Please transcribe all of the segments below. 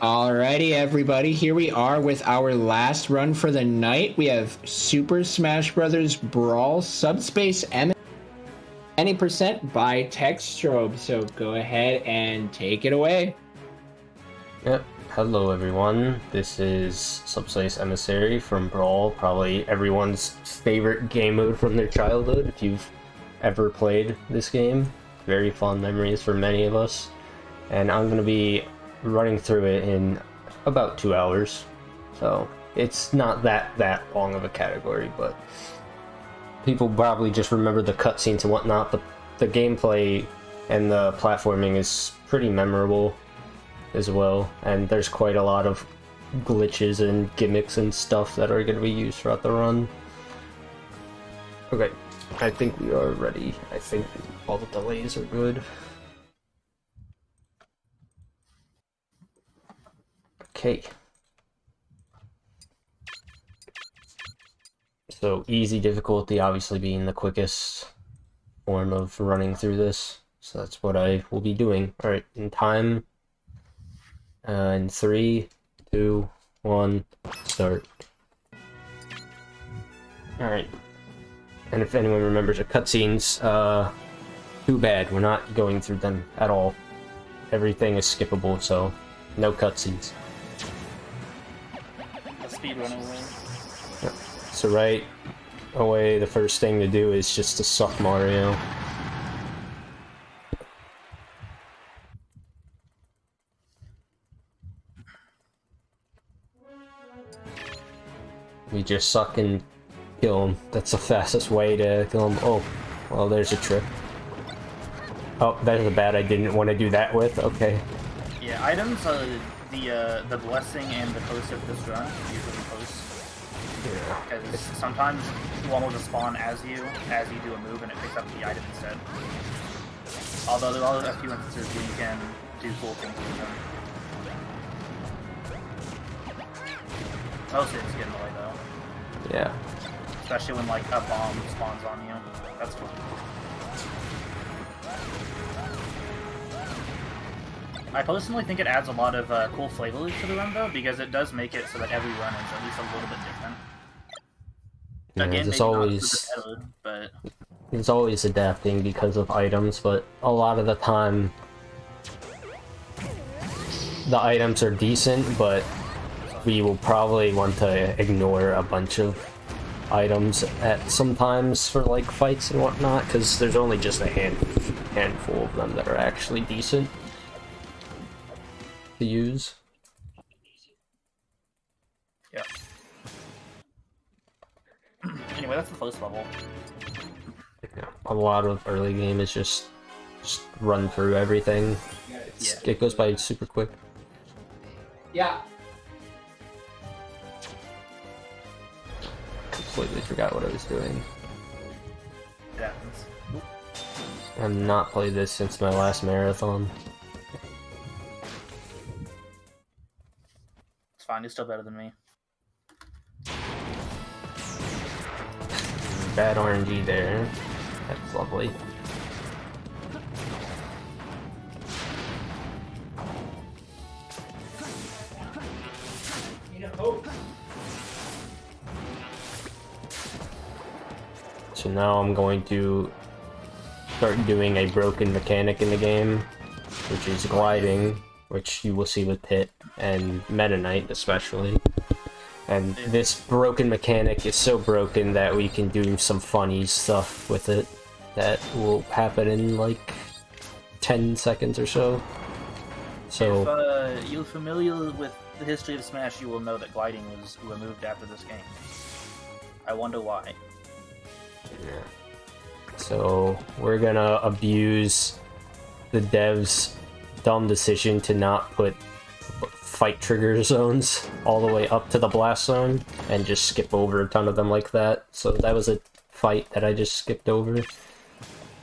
Alrighty, everybody, here we are with our last run for the night. We have Super Smash Bros. Brawl Subspace any percent by Techstrobe. So go ahead and take it away. Yep. Hello everyone, this is Subspace Emissary from Brawl, probably everyone's favorite game mode from their childhood if you've ever played this game. Very fond memories for many of us. And I'm going to be running through it in about 2 hours. So it's not that long of a category, but people probably just remember the cutscenes and whatnot, but the gameplay and the platforming is pretty memorable as well, and there's quite a lot of glitches and gimmicks and stuff that are going to be used throughout the run. Okay, I think we are ready. I think all the delays are good. Okay. So easy difficulty obviously being the quickest form of running through this. So that's what I will be doing. Alright, in time. In 3, 2, 1, start. Alright. And if anyone remembers the cutscenes, too bad, we're not going through them at all. Everything is skippable, so no cutscenes. A speedrun away. Yep. So right away, the first thing to do is just to suck Mario. We just suck and kill him. That's the fastest way to kill him. Oh, well, there's a trick. Oh, there's a bad I didn't want to do that with. Okay. Yeah, items, the blessing and the post of this run, usually post. Yeah. Because sometimes one will just spawn as you do a move and it picks up the item instead. Although there are a few instances where you can do cool things with them. Mostly it's getting away though. Yeah. Especially when like a bomb spawns on you. That's fun. I personally think it adds a lot of cool flavors to the run though, because it does make it so that every run is at least a little bit different. Yeah, Again, there's maybe always not super better, but it's always adapting because of items, but a lot of the time the items are decent, but we will probably want to ignore a bunch of items at sometimes for like fights and whatnot, because there's only just a handful of them that are actually decent to use. yeah. Anyway, that's the first level. Yeah, a lot of early game is just run through everything. It goes by super quick. Yeah. Completely forgot what I was doing. It happens. I've not played this since my last marathon. It's fine, you're still better than me. Bad RNG there. That's lovely. So now I'm going to start doing a broken mechanic in the game, which is gliding, which you will see with Pit and Meta Knight especially. And this broken mechanic is so broken that we can do some funny stuff with it that will happen in like 10 seconds or so. So if you're familiar with the history of Smash, you will know that gliding was removed after this game. I wonder why. yeah. So we're gonna abuse the devs' dumb decision to not put fight trigger zones all the way up to the blast zone and just skip over a ton of them like that. So that was a fight that I just skipped over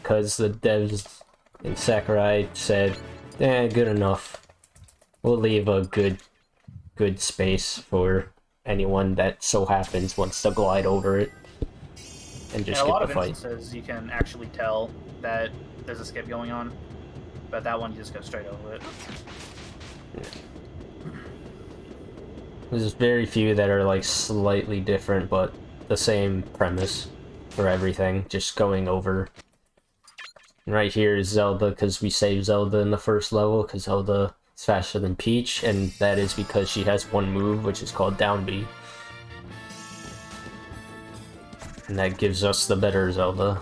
because the devs in Sakurai said, good enough. We'll leave a good space for anyone that so happens wants to glide over it and just In a skip lot the of fight. instances, you can actually tell that there's a skip going on, but that one you just go straight over it. There's very few that are like slightly different, but the same premise for everything, just going over. And right here is Zelda, because we saved Zelda in the first level, because Zelda is faster than Peach, and that is because she has one move, which is called down B. And that gives us the better Zelda.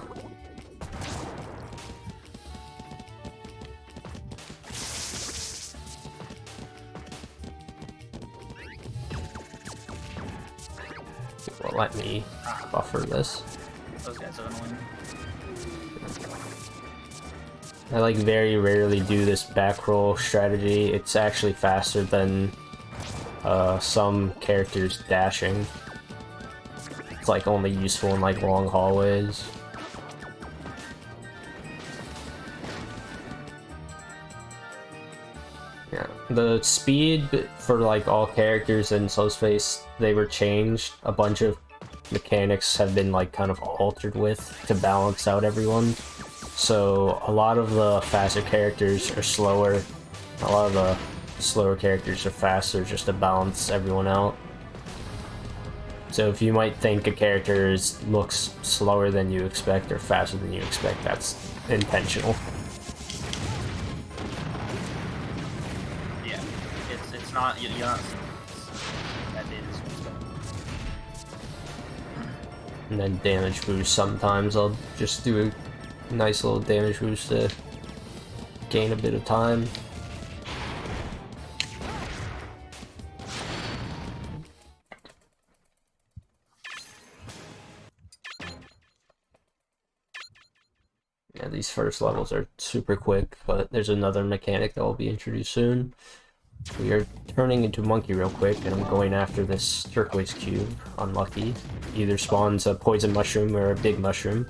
Well, let me buffer this. Those guys are annoying. I like very rarely do this back roll strategy. It's actually faster than some characters dashing. It's like only useful in like long hallways. Yeah, the speed for like all characters in Subspace, they were changed. A bunch of mechanics have been like kind of altered with to balance out everyone. So a lot of the faster characters are slower. A lot of the slower characters are faster just to balance everyone out. So if you might think a character looks slower than you expect or faster than you expect, that's intentional. Yeah, it's not you're not. That is. And then damage boost. Sometimes I'll just do a nice little damage boost to gain a bit of time. Yeah, these first levels are super quick, but there's another mechanic that will be introduced soon. We are turning into Monkey real quick, and I'm going after this turquoise cube. Unlucky. Either spawns a poison mushroom or a big mushroom.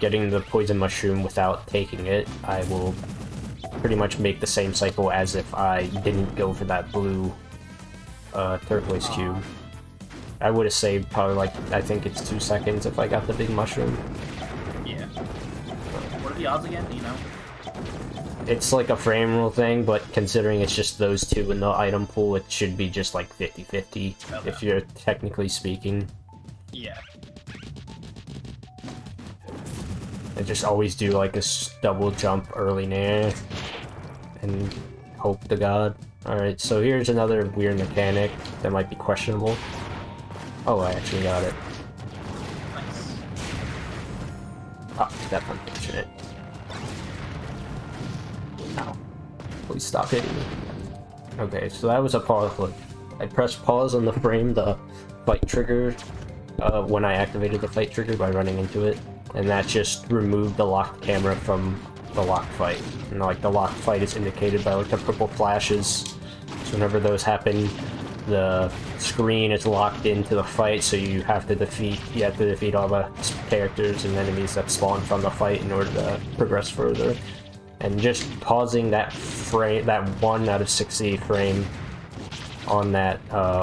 Getting the poison mushroom without taking it, I will pretty much make the same cycle as if I didn't go for that blue turquoise cube. I would have saved probably like, I think it's 2 seconds if I got the big mushroom. Yeah. What are the odds again? Do you know? It's like a frame rule thing, but considering it's just those two in the item pool, it should be just like 50-50, okay, if you're technically speaking. Yeah. I just always do like a double jump early nair and hope to god. Alright, so here's another weird mechanic that might be questionable. Oh, I actually got it. Nice. Ah, that's unfortunate. Ow. Please stop hitting me. Okay, so that was a pause look. I pressed pause on the frame, the fight trigger, when I activated the fight trigger by running into it, and that just removed the locked camera from the locked fight. And like the locked fight is indicated by like the purple flashes. So whenever those happen, the screen is locked into the fight, so you have to defeat all the characters and enemies that spawn from the fight in order to progress further. And just pausing that frame, that 1 out of 60 frame on that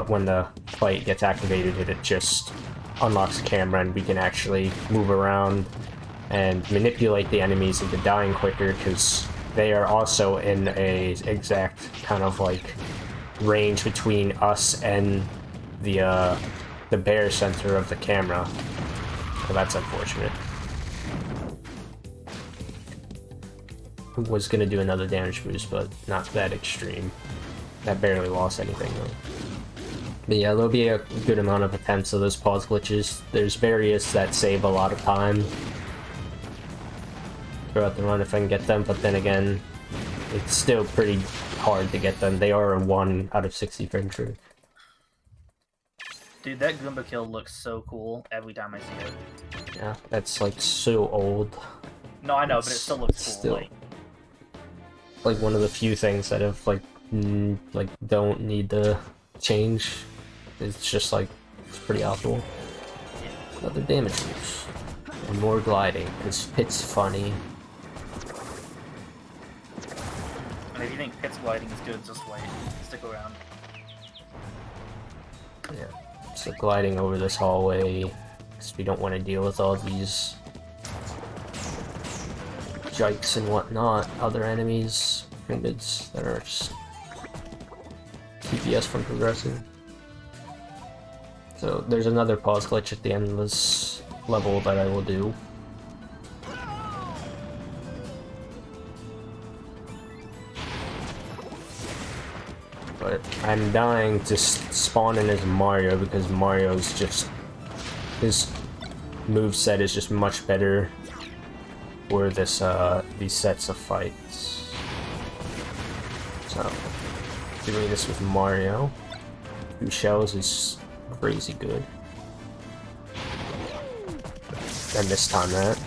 when the fight gets activated, it just unlocks the camera and we can actually move around and manipulate the enemies into dying quicker, because they are also in a exact kind of like range between us and the bear center of the camera. So that's unfortunate. Was gonna do another damage boost, but not that extreme. That barely lost anything though. But yeah, there'll be a good amount of attempts of those pause glitches. There's various that save a lot of time throughout the run if I can get them, but then again, it's still pretty hard to get them. They are a 1 out of 60 frame true. Dude, that Goomba kill looks so cool every time I see it. Yeah, that's like so old. No, I know, but it still looks cool. Still, like one of the few things that have like don't need to change. It's just like, it's pretty awful. Another damage boost. And more gliding, because Pit's funny. And if you think Pit's gliding is good, just wait. Stick around. Yeah, so gliding over this hallway, because we don't want to deal with all these jikes and whatnot, other enemies, pyramids that are TPS from progressing. So there's another pause glitch at the end of this level that I will do. But I'm dying to spawn in as Mario because Mario's just... his moveset is just much better for this these sets of fights. So doing this with Mario. 2 shells is crazy good. And this time that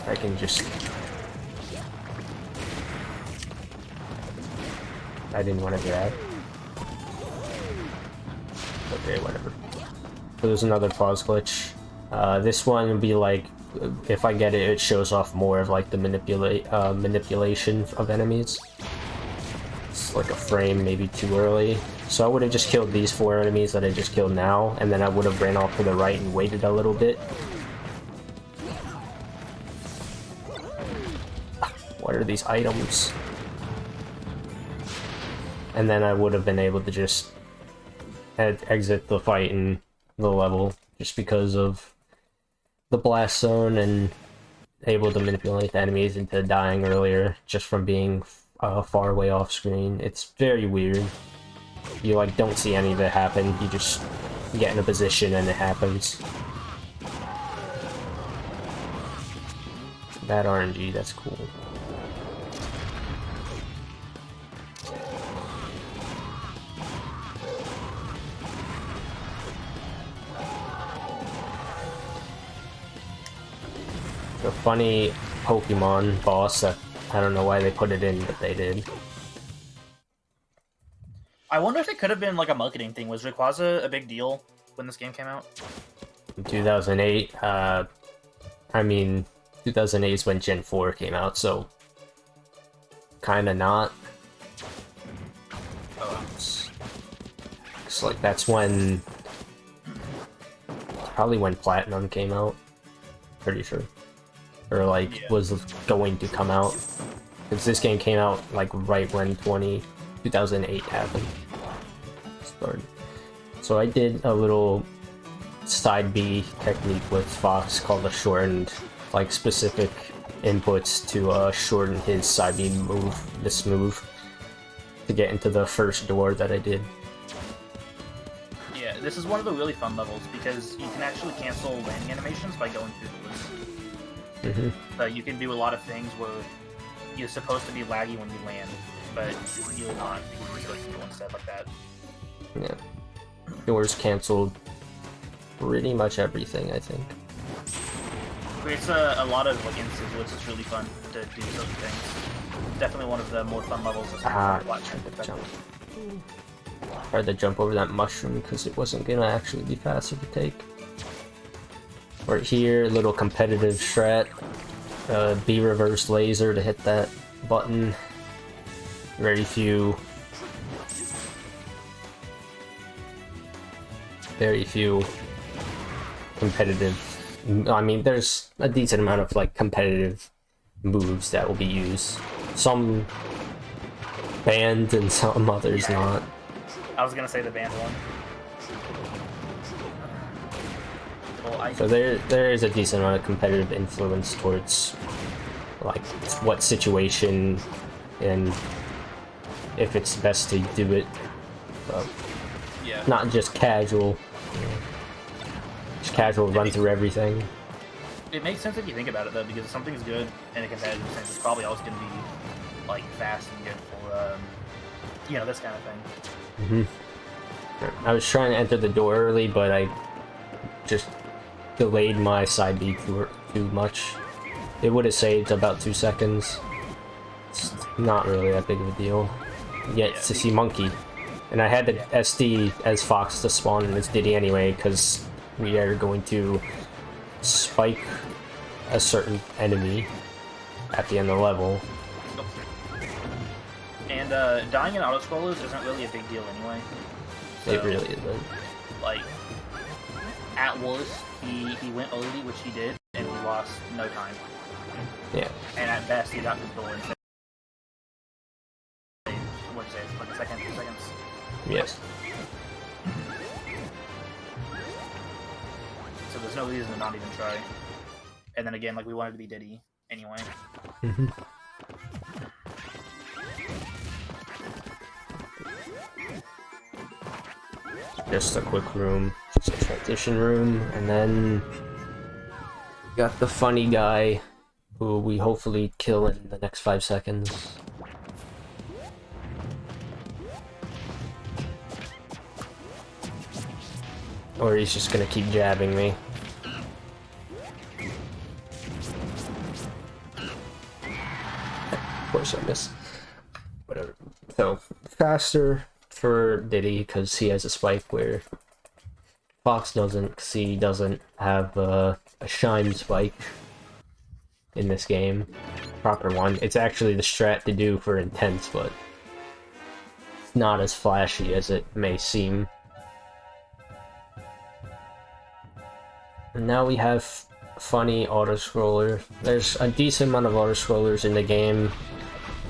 I can just... I didn't want to grab. Okay, whatever. So there's another pause glitch. This one would be like, if I get it, it shows off more of like the manipulation of enemies. It's like a frame maybe too early. So I would have just killed these 4 enemies that I just killed now, and then I would have ran off to the right and waited a little bit. What are these items? And then I would have been able to just exit the fight in the level just because of the blast zone and able to manipulate the enemies into dying earlier just from being far away off screen. It's very weird. You like don't see any of it happen, you just get in a position and it happens. That RNG, that's cool. A funny Pokemon boss that I don't know why they put it in, but they did. I wonder if it could have been like a marketing thing. Was Rayquaza a big deal when this game came out? In 2008, I mean, 2008 is when Gen 4 came out, so kinda not. It's like that's when, probably when Platinum came out, pretty sure. Or like was going to come out, because this game came out like right when 2008 happened. Started. So I did a little side B technique with Fox called a shortened, like specific inputs to shorten his side B move, this move, to get into the first door that I did. Yeah, this is one of the really fun levels because you can actually cancel landing animations by going through the loop. So you can do a lot of things where you're supposed to be laggy when you land, but you're not because you're supposed to do one step like that. Yeah. Doors canceled pretty much everything, I think. Creates a lot of like instances, which is really fun to do certain things. Definitely one of the more fun levels. Tried to jump over that mushroom because it wasn't gonna actually be faster to take. Right here, little competitive strat. B reverse laser to hit that button. Very few competitive. I mean, there's a decent amount of like competitive moves that will be used. Some banned and some others not. I was gonna say the banned one. So there is a decent amount of competitive influence towards like what situation and if it's best to do it. So, yeah. Not just casual. Just casual run through everything. It makes sense if you think about it though, because if something's good in a competitive sense, it's probably always going to be like fast and good for you know, this kind of thing. I was trying to enter the door early, but I just delayed my side B too much. It would have saved about 2 seconds. It's not really that big of a deal. Yet to see Monkey. And I had the SD as Fox to spawn in this Diddy anyway, because we are going to spike a certain enemy at the end of the level. And dying in auto-scrollers isn't really a big deal anyway. So, it really isn't. Like, at worst, he went early, which he did, and he lost no time. Yeah. And at best, he got to the door and saved. 2 seconds. Yes. So there's no reason to not even try. And then again, like, we wanted to be Diddy anyway. Mm-hmm. Just a quick room, just a transition room, and then got the funny guy who we hopefully kill in the next 5 seconds. Or he's just gonna keep jabbing me. Of course I miss. Whatever. So, faster for Diddy, because he has a spike where Fox doesn't, because he doesn't have a shine spike in this game. Proper one. It's actually the strat to do for Intense, but it's not as flashy as it may seem. And now we have funny auto-scroller. There's a decent amount of auto-scrollers in the game,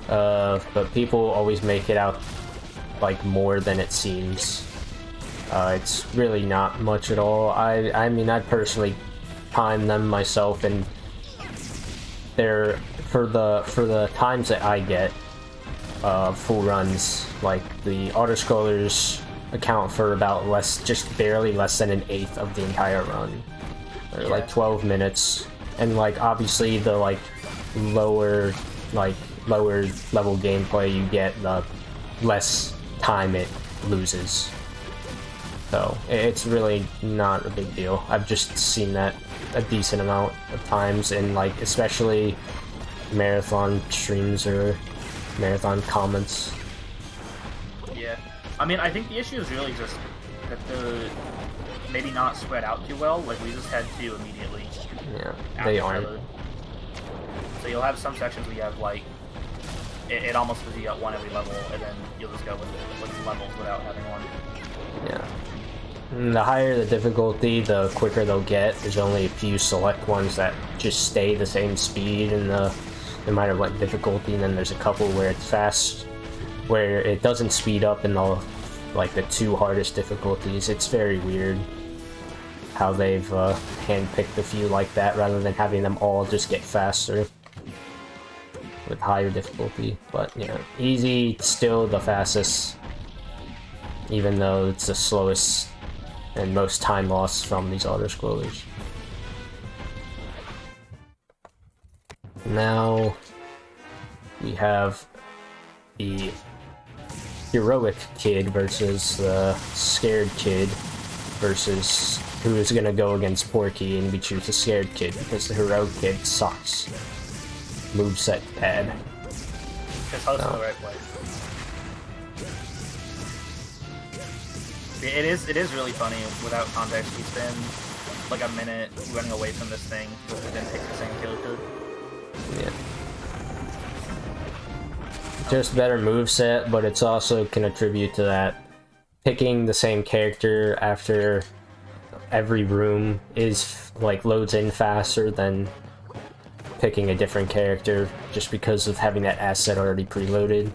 but people always make it out like more than it seems. It's really not much at all. I mean, I personally time them myself, and they're for the times that I get full runs, like the auto-scrollers account for about just barely less than 1/8 of the entire run. Or like 12 minutes, and like obviously the like lower level gameplay you get, the less time it loses. So it's really not a big deal. I've just seen that a decent amount of times in, like, especially marathon streams or marathon comments. Yeah, I mean, I think the issue is really just that the maybe not spread out too well. Like, we just had 2 immediately. Yeah, they aren't. So you'll have some sections where you have, like, it almost feels you got 1 every level, and then you'll just go with levels without having 1. Yeah. And the higher the difficulty, the quicker they'll get. There's only a few select ones that just stay the same speed in no matter what difficulty, and then there's a couple where it's fast, where it doesn't speed up in the 2 hardest difficulties. It's very weird how they've handpicked a few like that rather than having them all just get faster with higher difficulty. But, you know, easy, still the fastest, even though it's the slowest and most time lost from these auto-scrollers. Now we have the heroic kid versus the scared kid, versus who is gonna go against Porky, and we choose the scared kid because the heroic kid sucks. Moveset bad. It's hosted the right way. It is really funny. Without context, we spend like a minute running away from this thing, but then pick the same character. Yeah. Just better moveset, but it's also can attribute to that. Picking the same character after every room is like loads in faster than picking a different character, just because of having that asset already preloaded.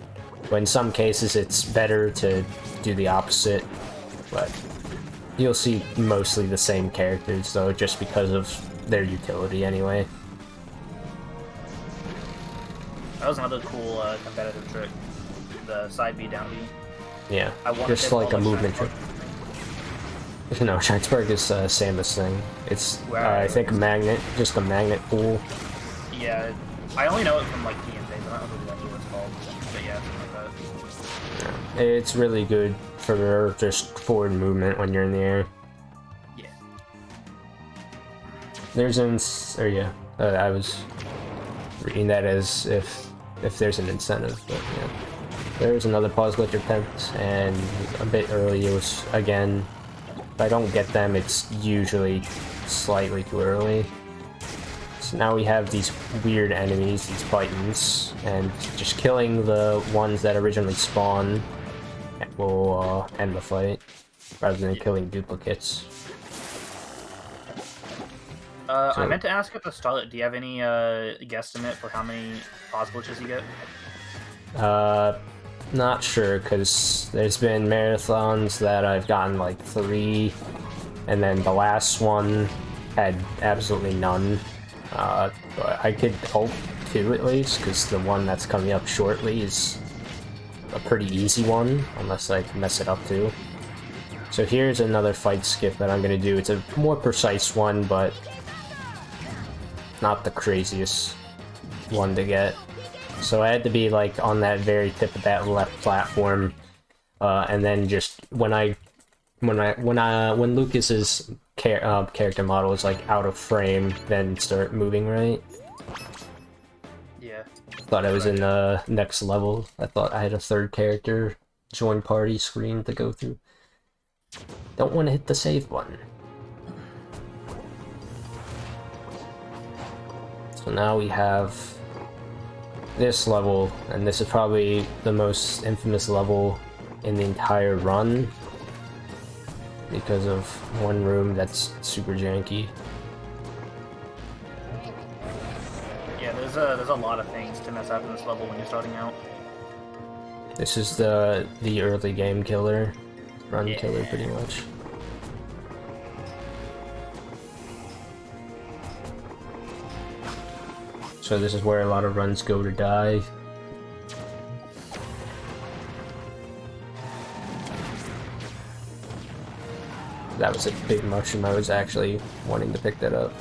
But in some cases it's better to do the opposite, but you'll see mostly the same characters though, just because of their utility anyway. That was another cool competitive trick, the side B down B. Yeah, just like a movement trick. No, Shinespark is Samus thing. It's I think just a magnet pool. Yeah, I only know it from like P and J, but I don't know exactly what it's called. But yeah, something like that. It's really good for just forward movement when you're in the air. Yeah. There's I was reading that as if there's an incentive, but yeah. There's another pause glitch attempt, and a bit early it was again. If I don't get them, it's usually slightly too early. So now we have these weird enemies, these Titans, and just killing the ones that originally spawn will end the fight, rather than killing duplicates. I meant to ask at the start, do you have any guesstimate for how many pause glitches you get? Not sure, because there's been marathons that I've gotten like 3, and then the last one had absolutely none. But I could hope 2 at least, because the one that's coming up shortly is a pretty easy one, unless I mess it up too. So here's another fight skip that I'm going to do. It's a more precise one, but not the craziest one to get. So I had to be like on that very tip of that left platform, and then just when Lucas's character model is like out of frame, then start moving right. Yeah. Thought I was in the next level. I thought I had a 3rd character join party screen to go through. Don't want to hit the save button. So now we have this level, and this is probably the most infamous level in the entire run because of one room that's super janky. Yeah, there's a lot of things to mess up in this level when you're starting out. This is the early game killer, run killer pretty much. So this is where a lot of runs go to die. That was a big mushroom. I was actually wanting to pick that up.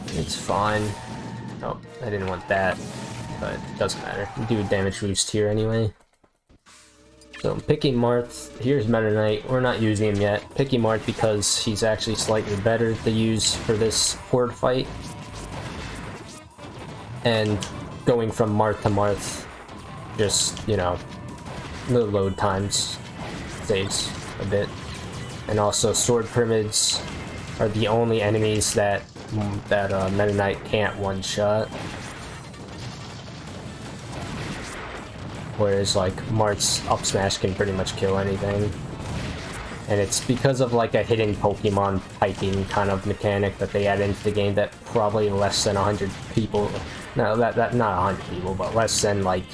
It's fine. Oh, I didn't want that, but it doesn't matter. We do a damage boost here anyway. So I'm picking Marth. Here's Meta Knight. We're not using him yet. Picking Marth because he's actually slightly better to use for this horde fight. And going from Marth to Marth, just, you know, the load times saves a bit. And also sword pyramids are the only enemies that Meta Knight can't one-shot. Whereas like Marth's up smash can pretty much kill anything. And it's because of like a hidden Pokemon typing kind of mechanic that they add into the game that probably less than 100 people, no, that not 100 people, but less than like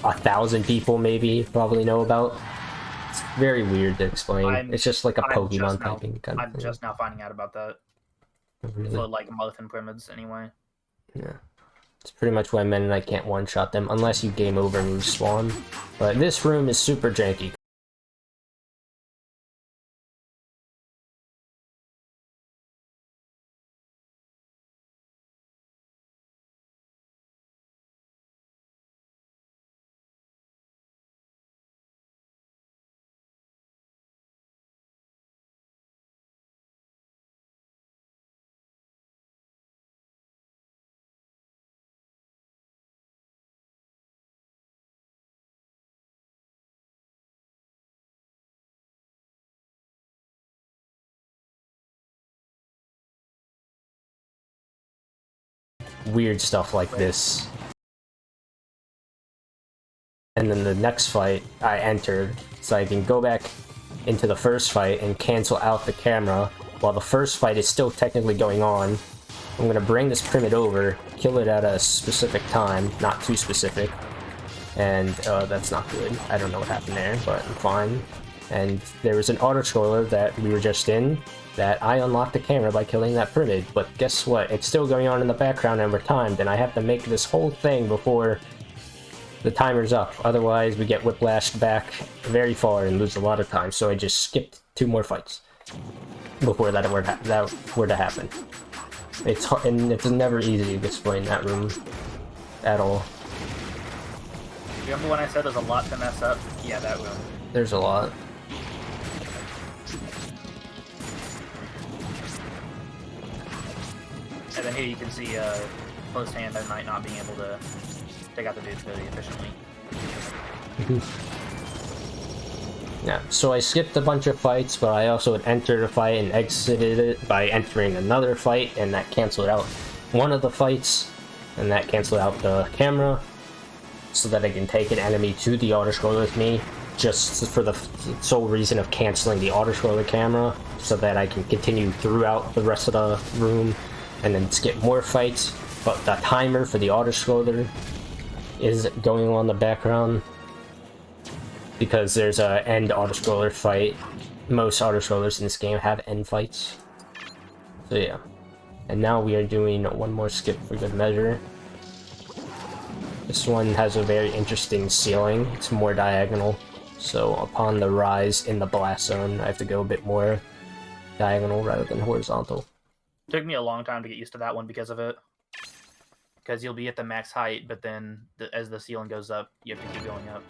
1,000 people maybe probably know about. It's very weird to explain. It's just like a Pokemon typing kind of thing. I'm just now finding out about that. Really? For like Marth and pyramids anyway. Yeah. It's pretty much why Meta Knight can't one-shot them unless you game over move spawn. But this room is super janky. Weird stuff like this. And then the next fight I entered, so I can go back into the first fight and cancel out the camera while the first fight is still technically going on. I'm gonna bring this pyramid over, kill it at a specific time, not too specific, and that's not good. I don't know what happened there, but I'm fine. And there was an auto-scroller that we were just in, that I unlocked the camera by killing that pyramid, but guess what? It's still going on in the background and we're timed, and I have to make this whole thing before the timer's up. Otherwise, we get whiplashed back very far and lose a lot of time, so I just skipped 2 more fights before that were to happen. It's hard, and it's never easy to explain that room at all. Remember when I said there's a lot to mess up? Yeah, that room. There's a lot. And then here you can see close hand I might not being able to take out the dudes really efficiently. Yeah, so I skipped a bunch of fights, but I also had entered a fight and exited it by entering another fight, and that canceled out one of the fights, and that canceled out the camera, so that I can take an enemy to the auto-scroller with me, just for the sole reason of canceling the auto-scroller camera, so that I can continue throughout the rest of the room, and then skip more fights. but the timer for the auto-scroller is going on in the background because there's a end auto-scroller fight. Most auto-scrollers in this game have end fights. So yeah. And now we are doing one more skip for good measure. This one has a very interesting ceiling. It's more diagonal. So upon the rise in the blast zone, I have to go a bit more diagonal rather than horizontal. It took me a long time to get used to that one because of it. Because you'll be at the max height, but then as the ceiling goes up, you have to keep going up.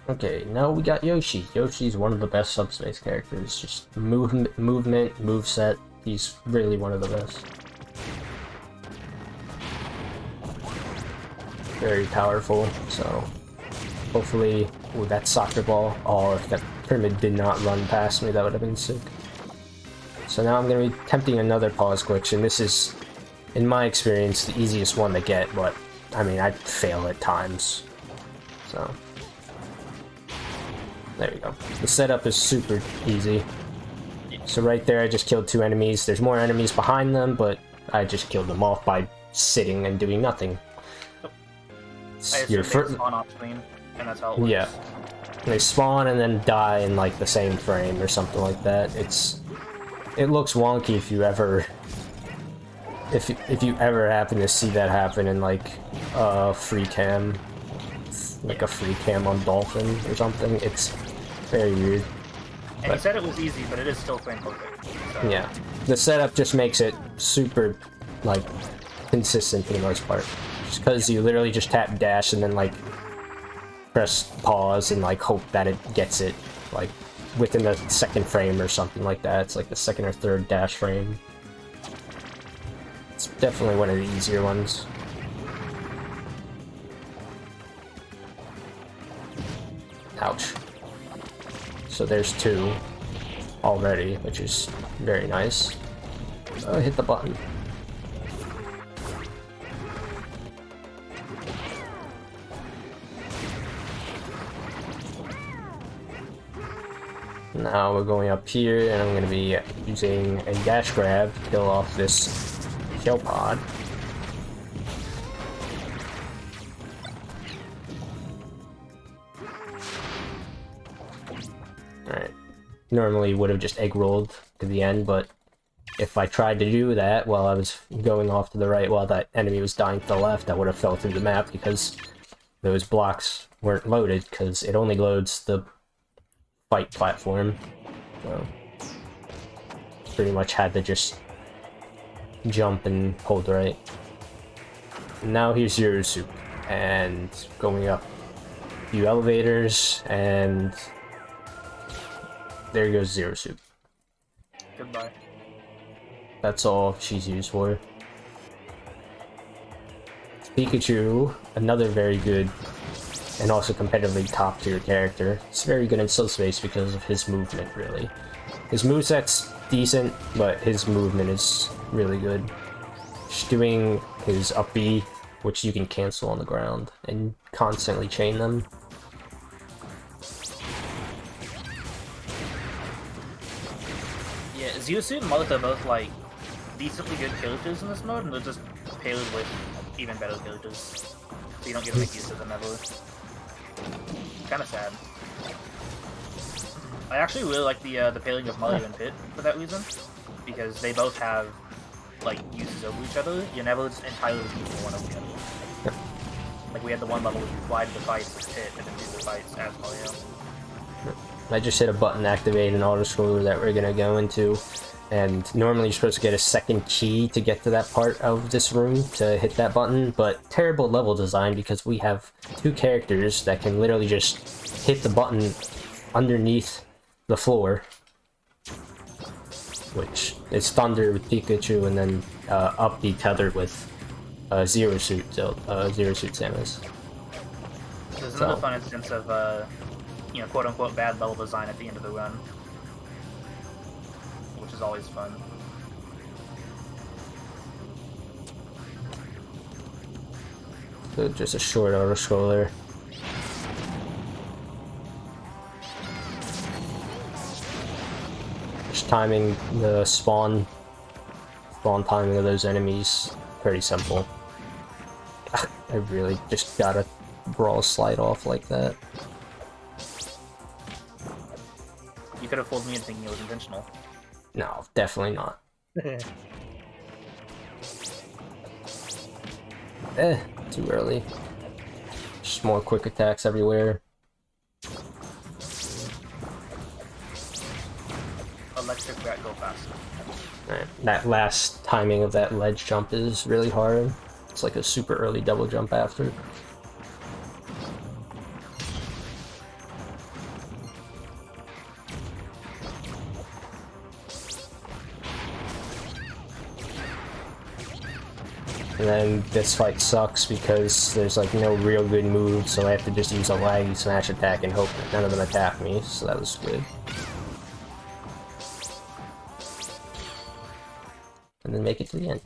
Okay, now we got Yoshi. Yoshi's one of the best Subspace characters. Just movement, moveset. He's really one of the best. Very powerful, so hopefully... Ooh, that soccer ball. Oh, if that pyramid did not run past me, that would have been sick. So now I'm going to be attempting another pause glitch, and this is, in my experience, the easiest one to get, but, I mean, I fail at times. So... there you go. The setup is super easy. So right there, I just killed 2 enemies. There's more enemies behind them, but I just killed them off by sitting and doing nothing. I assume they spawn off screen, and that's how it works. Yeah. They spawn and then die in like the same frame or something like that. It looks wonky if you ever happen to see that happen in like a free cam. Like a free cam on Dolphin or something. It's very weird. And he said it was easy, but it is still frame perfect. So. Yeah. The setup just makes it super, like, consistent for the most part. Just because you literally just tap dash and then, like, press pause and, like, hope that it gets it, like, within the second frame or something like that. It's like the second or third dash frame. It's definitely one of the easier ones. Ouch. So there's 2 already, which is very nice. Hit the button. Now we're going up here, and I'm going to be using a dash grab to kill off this shell pod. Alright. Normally would have just egg rolled to the end, but if I tried to do that while I was going off to the right while that enemy was dying to the left, I would have fell through the map because those blocks weren't loaded, because it only loads the fight platform. So pretty much had to just jump and hold right. Now here's Zero Soup, and going up a few elevators, and there goes Zero Soup. Goodbye. That's all she's used for. Pikachu, another very good and also competitively top tier character. It's very good in Subspace because of his movement, really. His moveset's decent, but his movement is really good. Just doing his up B, which you can cancel on the ground, and constantly chain them. Yeah, Zusu and Martha both, like, decently good characters in this mode, and they're just paired with even better characters. So you don't get to make use of them ever. Kinda sad. I actually really like the pairing of Mario and Pit for that reason, because they both have, like, uses over each other. You're never just entirely using one over the other. Like, we had the one level where you fly to the fights as Pit, and then do the fights as Mario. I just hit a button to activate an auto-scroller that we're gonna go into, and normally you're supposed to get a second key to get to that part of this room to hit that button, but terrible level design because we have 2 characters that can literally just hit the button underneath the floor, which is Thunder with Pikachu, and then up be tethered with Zero Suit Samus. There's another fun instance of, you know, quote-unquote bad level design at the end of the run, which is always fun. So just a short auto-scroller. just timing the spawn timing of those enemies pretty simple. I really just gotta Brawl slide off like that. You could have fooled me into thinking it was intentional. No, definitely not. Too early. Just more quick attacks everywhere. Electric rat go fast. Right. That last timing of that ledge jump is really hard. It's like a super early double jump after. And then this fight sucks because there's like no real good move, so I have to just use a laggy smash attack and hope that none of them attack me, so that was good. And then make it to the end.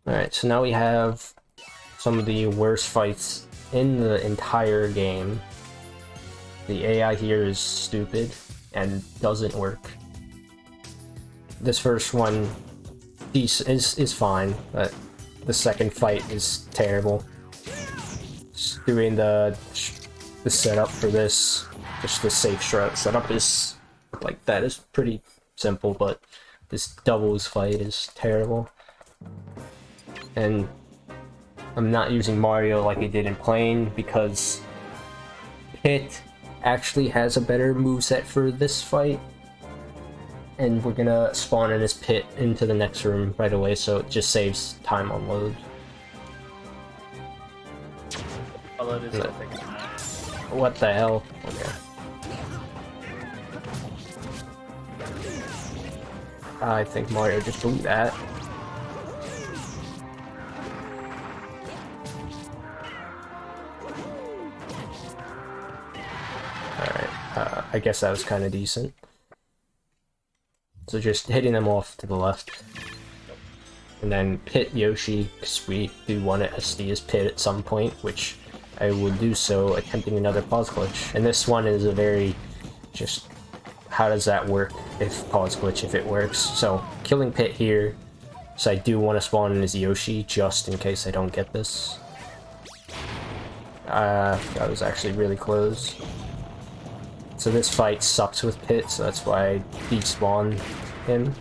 Alright, so now we have some of the worst fights in the entire game. The AI here is stupid and doesn't work. This first one is fine, but the second fight is terrible. Just doing the setup for this, just the safe shroud setup is like that is pretty simple, but this doubles fight is terrible. And I'm not using Mario like I did in Plane because Pit actually has a better moveset for this fight, and we're gonna spawn in his Pit into the next room right away, so it just saves time on load. Although it is still taking time. What the hell? Okay. I think Mario just blew that. I guess that was kind of decent. So just hitting them off to the left. And then Pit Yoshi, because we do want to SD his Pit at some point, which I will do so attempting another pause glitch. And this one is a very, just, how does that work if pause glitch, if it works? So, killing Pit here, so I do want to spawn in as Yoshi, just in case I don't get this. That was actually really close. So this fight sucks with Pit, so that's why I despawn him.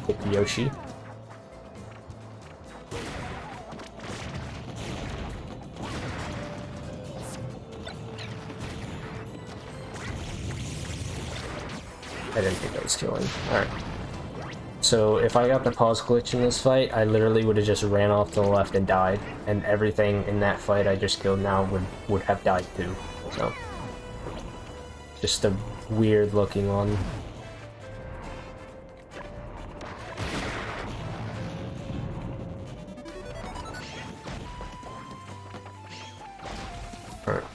Pick Yoshi. I didn't think I was killing. Alright. So if I got the pause glitch in this fight, I literally would have just ran off to the left and died. And everything in that fight I just killed now would have died too. So just a weird looking one.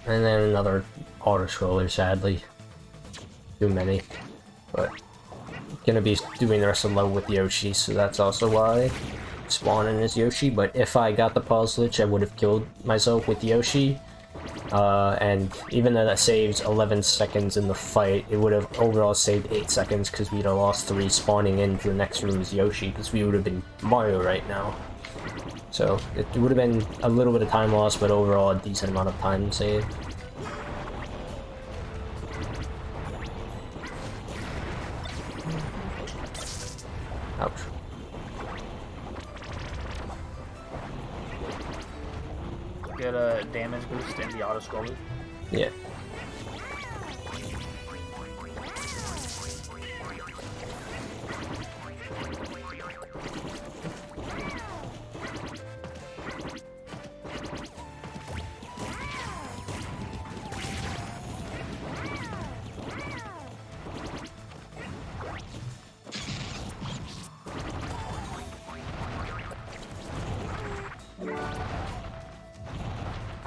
And then another auto-scroller, sadly. Too many. But gonna be doing the rest of the level with Yoshi, so that's also why I spawn in as Yoshi. But if I got the pause glitch, I would have killed myself with Yoshi. And even though that saves 11 seconds in the fight, it would have overall saved 8 seconds because we'd have lost 3 spawning into the next room as Yoshi, because we would have been Mario right now. So it would have been a little bit of time lost, but overall a decent amount of time saved. Ouch. Get a damage boost in the auto scroller. Yeah.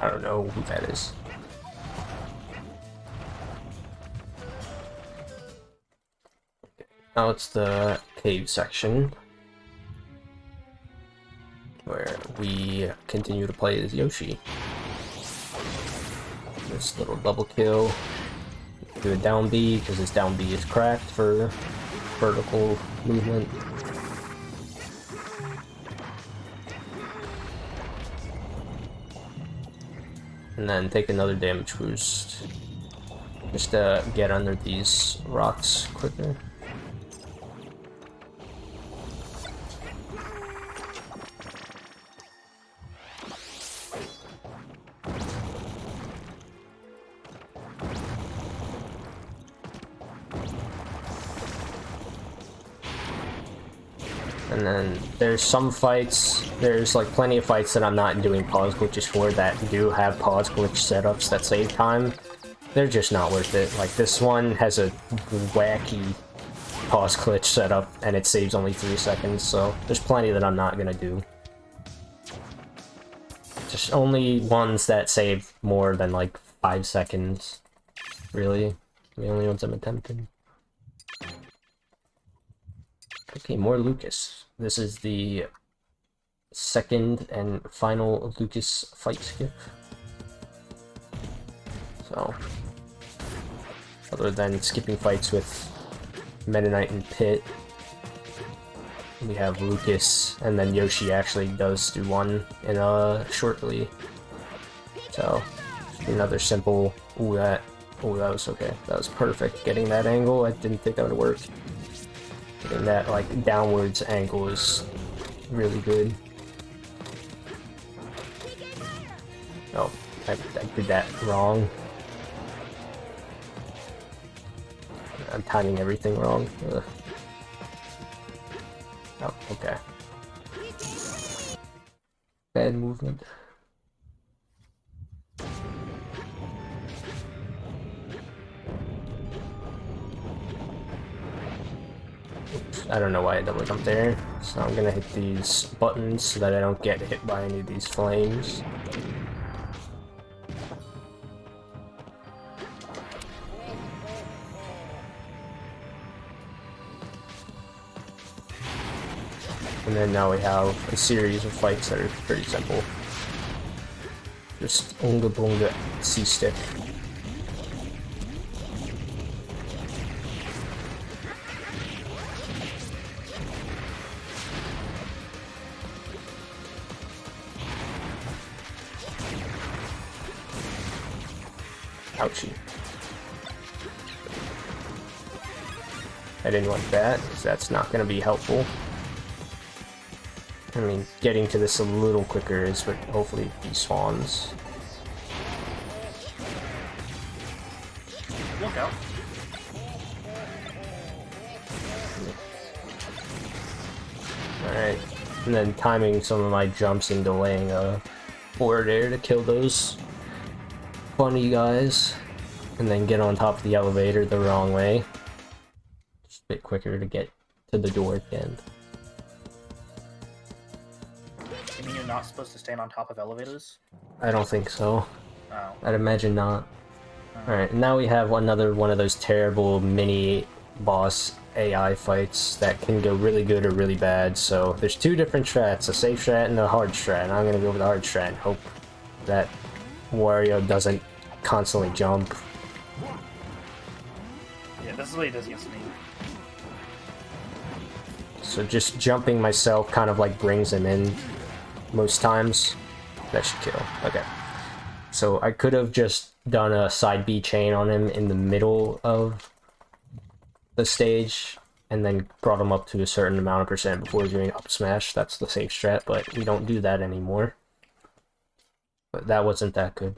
I don't know who that is. Now it's the cave section, where we continue to play as Yoshi. Nice little double kill. Do a down B because his down B is cracked for vertical movement. And then take another damage boost. Just to get under these rocks quicker. And then there's some fights, there's like plenty of fights that I'm not doing pause glitches for that do have pause glitch setups that save time. They're just not worth it. Like this one has a wacky pause glitch setup and it saves only 3 seconds, so there's plenty that I'm not gonna do. Just only ones that save more than like 5 seconds, really. The only ones I'm attempting. Okay, more Lucas. This is the second and final Lucas fight skip. So, other than skipping fights with Meta Knight and Pit, we have Lucas, and then Yoshi actually does do one in shortly. So, another simple. Ooh, that was okay. That was perfect. Getting that angle, I didn't think that would work. Getting that like downwards angle is really good. Oh, I did that wrong. I'm timing everything wrong. Ugh. Oh, okay. Bad movement. Oops, I don't know why I double jumped there. So I'm gonna hit these buttons so that I don't get hit by any of these flames. And then now we have a series of fights that are pretty simple. Just Unga Bunga C-Stick. Ouchie. I didn't want that, because that's not going to be helpful. I mean, getting to this a little quicker is what hopefully despawns. Look out. Alright, and then timing some of my jumps and delaying a forward air to kill those funny guys, and then get on top of the elevator the wrong way. Just a bit quicker to get to the door at the end. You mean you're not supposed to stand on top of elevators? I don't think so. Oh. I'd imagine not. Alright, now we have another one of those terrible mini boss AI fights that can go really good or really bad. So there's two different strats, a safe strat and a hard strat, and I'm gonna go with the hard strat and hope that Wario doesn't constantly jump. Yeah, this is what he does against me. So just jumping myself kind of like brings him in most times. That should kill. Okay. So I could have just done a side B chain on him in the middle of the stage and then brought him up to a certain amount of percent before doing up smash. That's the safe strat, but we don't do that anymore. But that wasn't that good.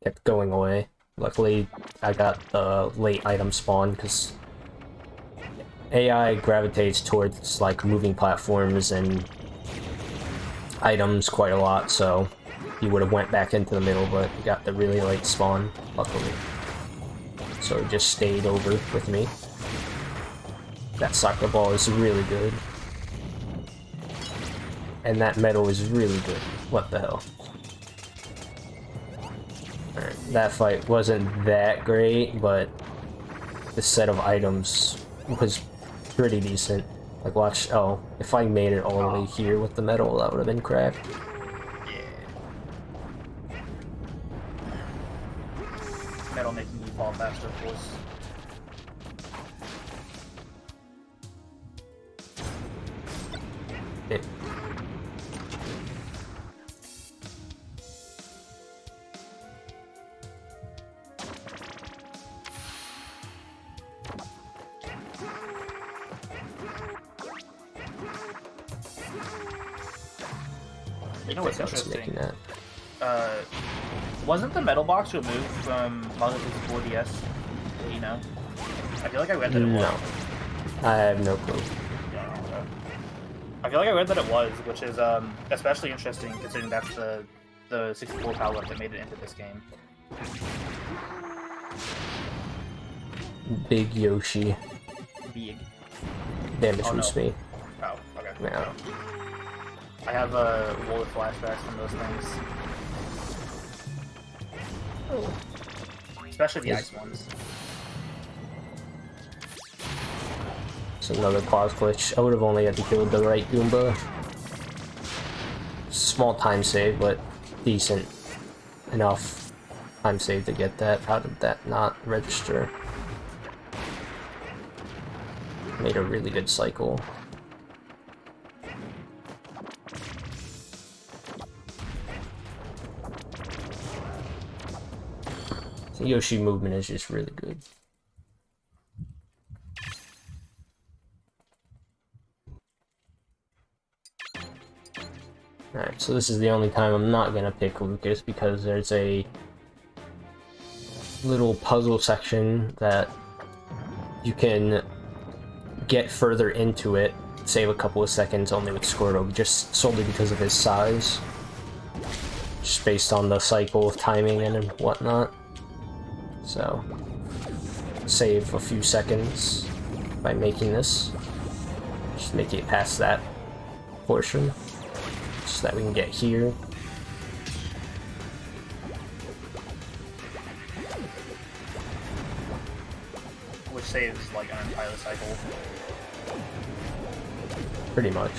Kept going away. Luckily, I got the late item spawn because AI gravitates towards like moving platforms and items quite a lot, so he would have went back into the middle, but he got the really late spawn, luckily. So he just stayed over with me. That soccer ball is really good. And that medal is really good. What the hell? Alright, that fight wasn't that great, but the set of items was pretty decent. Like, watch, oh, if I made it all the way here with the medal, that would have been cracked. fall faster, of course. Yeah. You know what's interesting? That. Wasn't the metal box removed from Mario 64DS? You know? I feel like I read that it was. No. I have no clue. I feel like I read that it was, which is especially interesting considering that's the 64 power-up that made it into this game. Big Yoshi. Big. Damage Oh, boost no. me. Oh, okay. Yeah. I have a roll of flashbacks from those things. Especially the ice ones. It's another pause glitch. I would have only had to kill the right Goomba. Small time save, but decent enough time save to get that. How did that not register? Made a really good cycle. The Yoshi movement is just really good. Alright, so this is the only time I'm not gonna pick Lucas because there's a little puzzle section that you can get further into it, save a couple of seconds only with Squirtle, just solely because of his size. Just based on the cycle of timing and whatnot. So, save a few seconds by making this. Just make it past that portion, so that we can get here. Which saves like an entire cycle. Pretty much.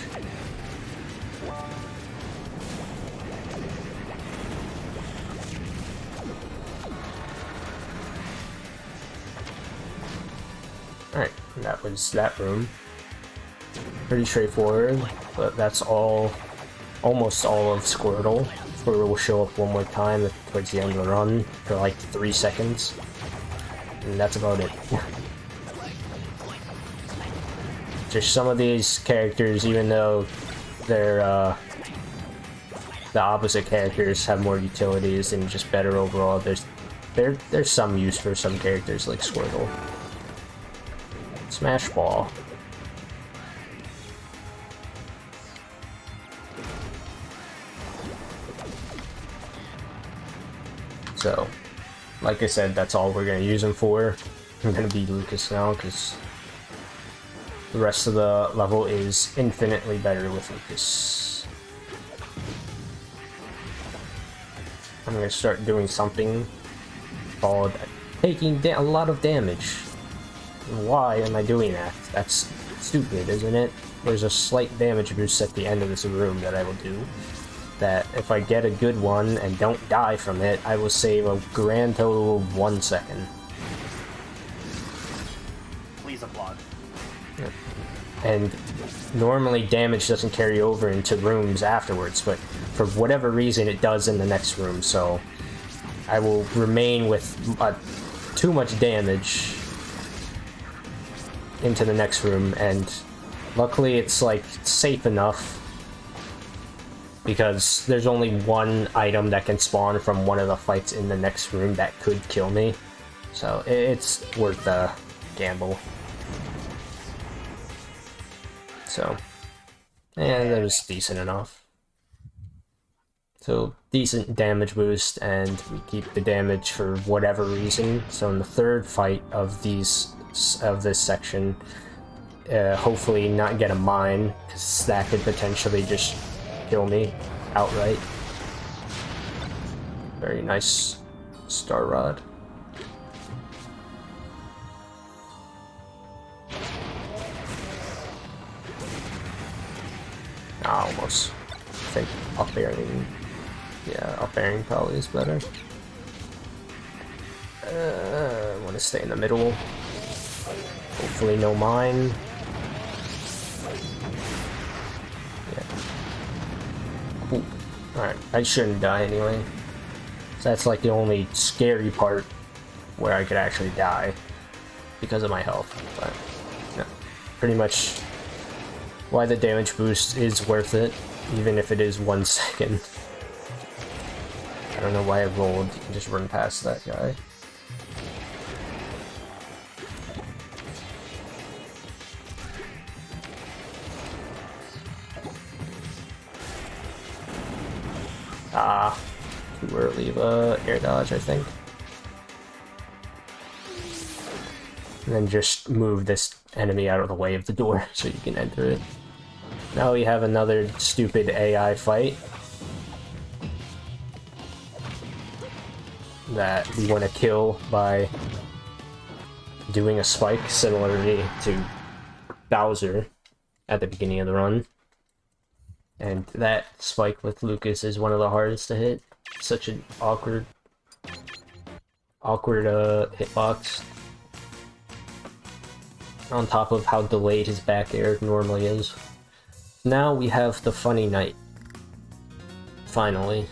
Alright, that was that room. Pretty straightforward, but that's all, almost all of Squirtle. Squirtle will show up one more time towards the end of the run for like 3 seconds. And that's about it. Just some of these characters, even though they're the opposite characters, have more utilities and just better overall, there's some use for some characters like Squirtle. Smash Ball. So, like I said, that's all we're gonna use him for. I'm gonna be Lucas now because the rest of the level is infinitely better with Lucas. I'm gonna start doing something called taking a lot of damage. Why am I doing that? That's stupid, isn't it? There's a slight damage boost at the end of this room that I will do. That if I get a good one and don't die from it, I will save a grand total of 1 second. Please applaud. Yep. And normally damage doesn't carry over into rooms afterwards, but for whatever reason it does in the next room, so I will remain with too much damage into the next room, and luckily it's like safe enough because there's only one item that can spawn from one of the fights in the next room that could kill me, so it's worth the gamble. So, and that was decent enough. So, decent damage boost, and we keep the damage for whatever reason. So in the third fight of this section, hopefully not get a mine, because that could potentially just kill me outright. Very nice Star Rod. Almost. I think up airing. Yeah, up airing probably is better. I want to stay in the middle. Hopefully no mine. Yeah. Alright, I shouldn't die anyway. So that's like the only scary part where I could actually die because of my health. But yeah, pretty much why the damage boost is worth it, even if it is 1 second. I don't know why I rolled. You can just run past that guy. Ah, too early of a air dodge, I think. And then just move this enemy out of the way of the door so you can enter it. Now we have another stupid AI fight that we want to kill by doing a spike similarly to Bowser at the beginning of the run. And that spike with Lucas is one of the hardest to hit. Such an awkward hitbox. On top of how delayed his back air normally is. Now we have the funny night. Finally.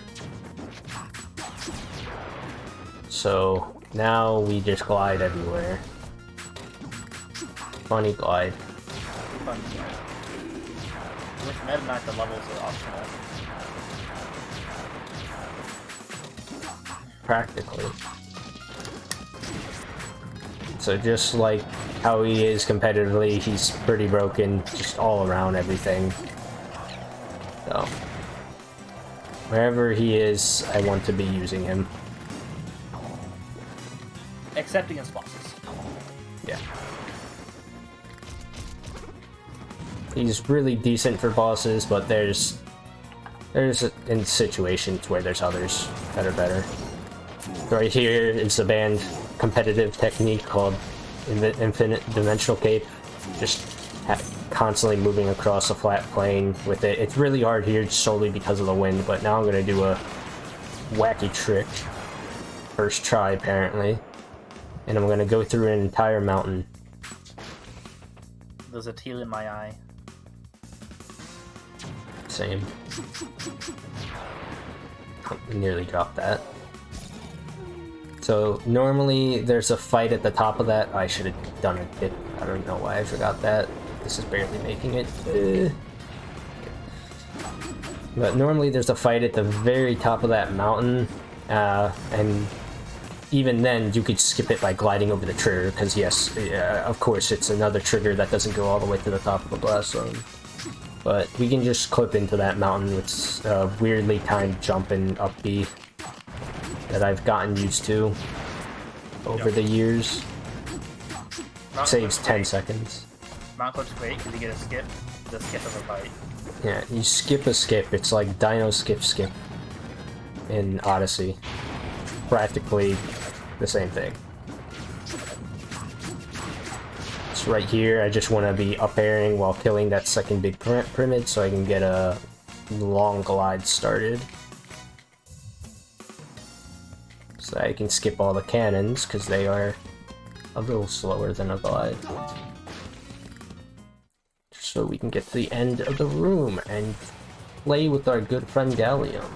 So now we just glide everywhere. Funny glide. Fun. With Meta Knight, the levels are optional. Practically. So just like how he is competitively, he's pretty broken just all around everything. So wherever he is, I want to be using him. Except against bosses. Yeah. He's really decent for bosses, but there's in situations where there's others that are better. Right here is a banned competitive technique called Infinite Dimensional Cape. Just constantly moving across a flat plane with it. It's really hard here solely because of the wind, but now I'm going to do a wacky trick. First try, apparently. And I'm going to go through an entire mountain. There's a teal in my eye. Same. Nearly dropped that. So normally there's a fight at the top of that. I should have done it. I don't know why I forgot that. This is barely making it. But normally there's a fight at the very top of that mountain, and even then you could skip it by gliding over the trigger, because yes, of course it's another trigger that doesn't go all the way to the top of the blast zone. But we can just clip into that mountain with a weirdly timed jump and up B that I've gotten used to over the years. Mount Saves clip's 10 great. seconds. Mount clip's great because you get a skip. The skip of a fight. Yeah, you skip a skip. It's like Dino Skip in Odyssey. Practically the same thing. So right here, I just want to be up airing while killing that second big pyramid so I can get a long glide started. So I can skip all the cannons because they are a little slower than a glide. So we can get to the end of the room and play with our good friend Gallium.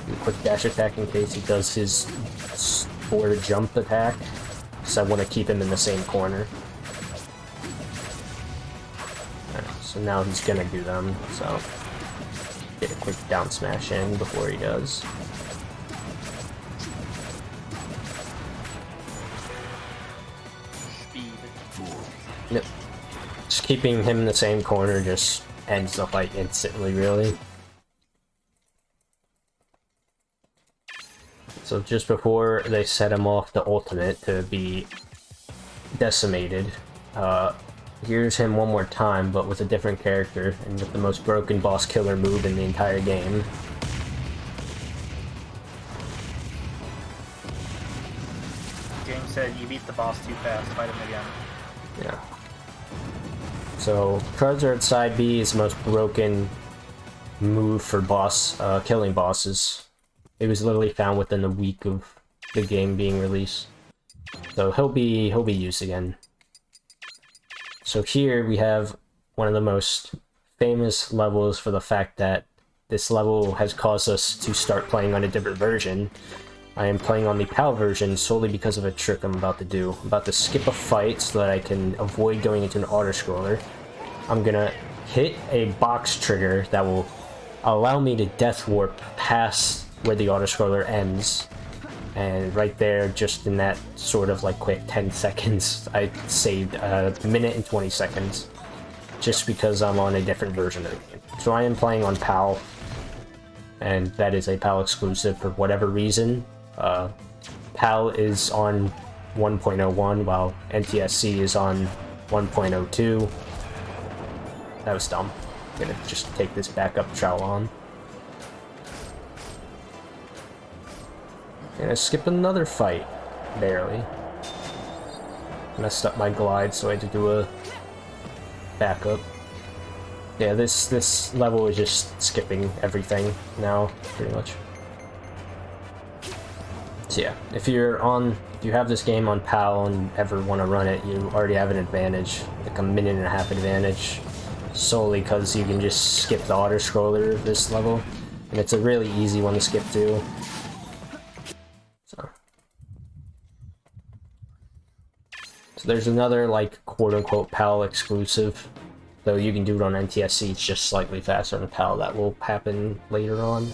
Do a quick dash attack in case he does his forward jump attack, because I want to keep him in the same corner. Alright, so now he's gonna do them, so get a quick down smash in before he does. Speed. Yep. Just keeping him in the same corner just ends the fight instantly, really. So just before they set him off the ultimate to be decimated, here's him one more time, but with a different character, and with the most broken boss killer move in the entire game. James said you beat the boss too fast, fight him again. Yeah. So, Charizard side B is the most broken move for killing bosses. It was literally found within a week of the game being released. So he'll be used again. So here we have one of the most famous levels for the fact that this level has caused us to start playing on a different version. I am playing on the PAL version solely because of a trick I'm about to do. I'm about to skip a fight so that I can avoid going into an auto-scroller. I'm gonna hit a box trigger that will allow me to death warp past where the auto-scroller ends. And right there, just in that sort of like quick 10 seconds, I saved a minute and 20 seconds. Just because I'm on a different version of the game. So I am playing on PAL, and that is a PAL exclusive for whatever reason. PAL is on 1.01 while NTSC is on 1.02. That was dumb. I'm gonna just take this backup trowel on. Gonna skip another fight. Barely. Messed up my glide, so I had to do a backup. Yeah, this level is just skipping everything now, pretty much. So yeah, if you have this game on PAL and ever want to run it, you already have an advantage, like a minute and a half advantage, solely because you can just skip the auto-scroller of this level, and it's a really easy one to skip too. So there's another, like, quote-unquote PAL exclusive, though you can do it on NTSC, it's just slightly faster on PAL. That will happen later on.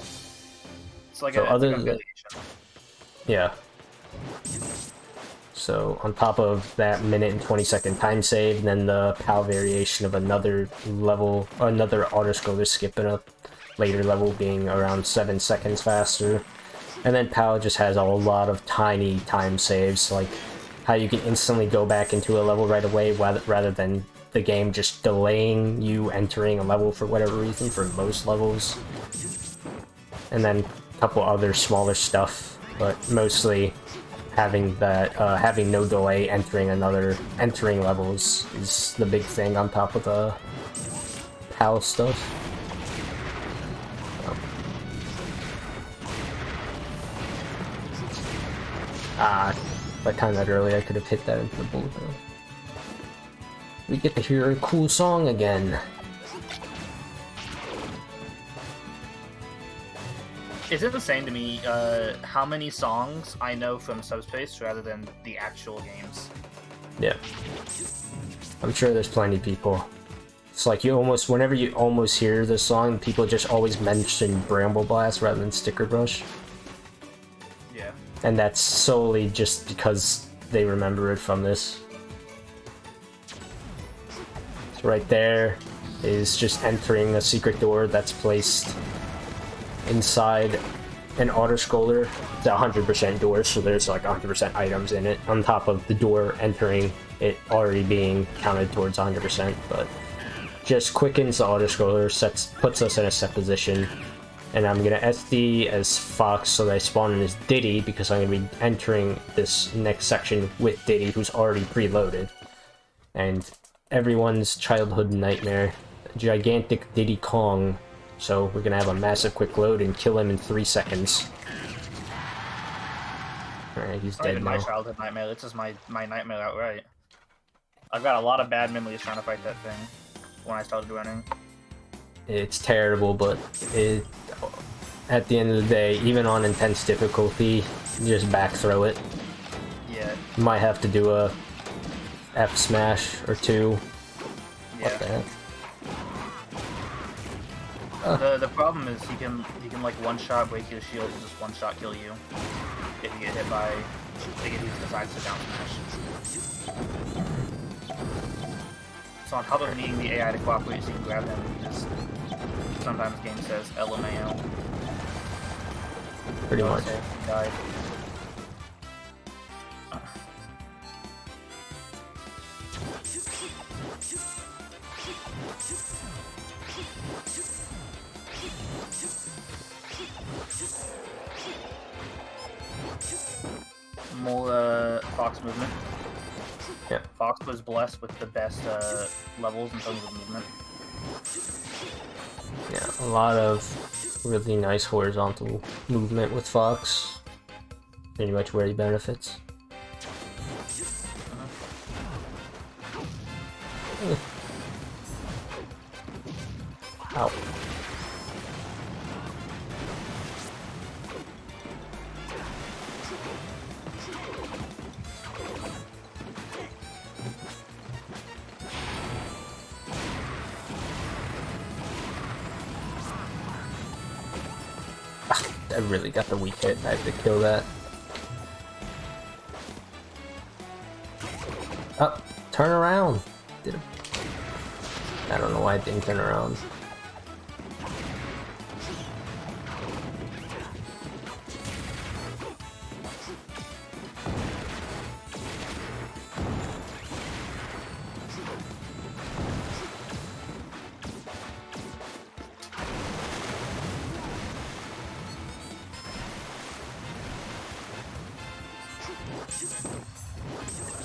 It's like so an other affiliation. Yeah. So on top of that minute and 20-second time save, then the PAL variation of another level, another auto-scroller skip in a later level being around 7 seconds faster. And then PAL just has a lot of tiny time saves, like how you can instantly go back into a level right away rather than the game just delaying you entering a level for whatever reason for most levels. And then a couple other smaller stuff, but mostly having that having no delay entering levels is the big thing on top of the PAL stuff. If I timed that early, I could have hit that into the bullet hole. We get to hear a cool song again. Is it insane to me how many songs I know from Subspace rather than the actual games? Yeah. I'm sure there's plenty of people. It's like whenever you almost hear this song, people just always mention Bramble Blast rather than Sticker Brush. Yeah. And that's solely just because they remember it from this. So right there is just entering a secret door that's placed inside an auto-scroller. It's a 100% door, so there's like 100% items in it, on top of the door entering it already being counted towards 100%, but just quickens the auto-scroller, puts us in a set position. And I'm gonna SD as Fox so that I spawn in as Diddy, because I'm gonna be entering this next section with Diddy, who's already preloaded. And everyone's childhood nightmare, gigantic Diddy Kong. So we're gonna have a massive quick load and kill him in 3 seconds. Alright, he's dead now. My childhood nightmare, it's just my nightmare outright. I've got a lot of bad memories trying to fight that thing when I started running. It's terrible, but at the end of the day, even on intense difficulty, you just back throw it. Yeah. You might have to do a F smash or two. Yeah. What the heck? The problem is he can like one shot break your shield and just one shot kill you if you get hit by if he decides to down smash. So on top of needing the AI to cooperate so you can grab him, just sometimes the game says LMAO. Pretty much. So he died. More Fox movement. Yeah. Fox was blessed with the best levels in terms of movement. Yeah, a lot of really nice horizontal movement with Fox. pretty much where he benefits. Ow. I really got the weak hit. I had to kill that. Up, turn around. Did it? I don't know why it didn't turn around.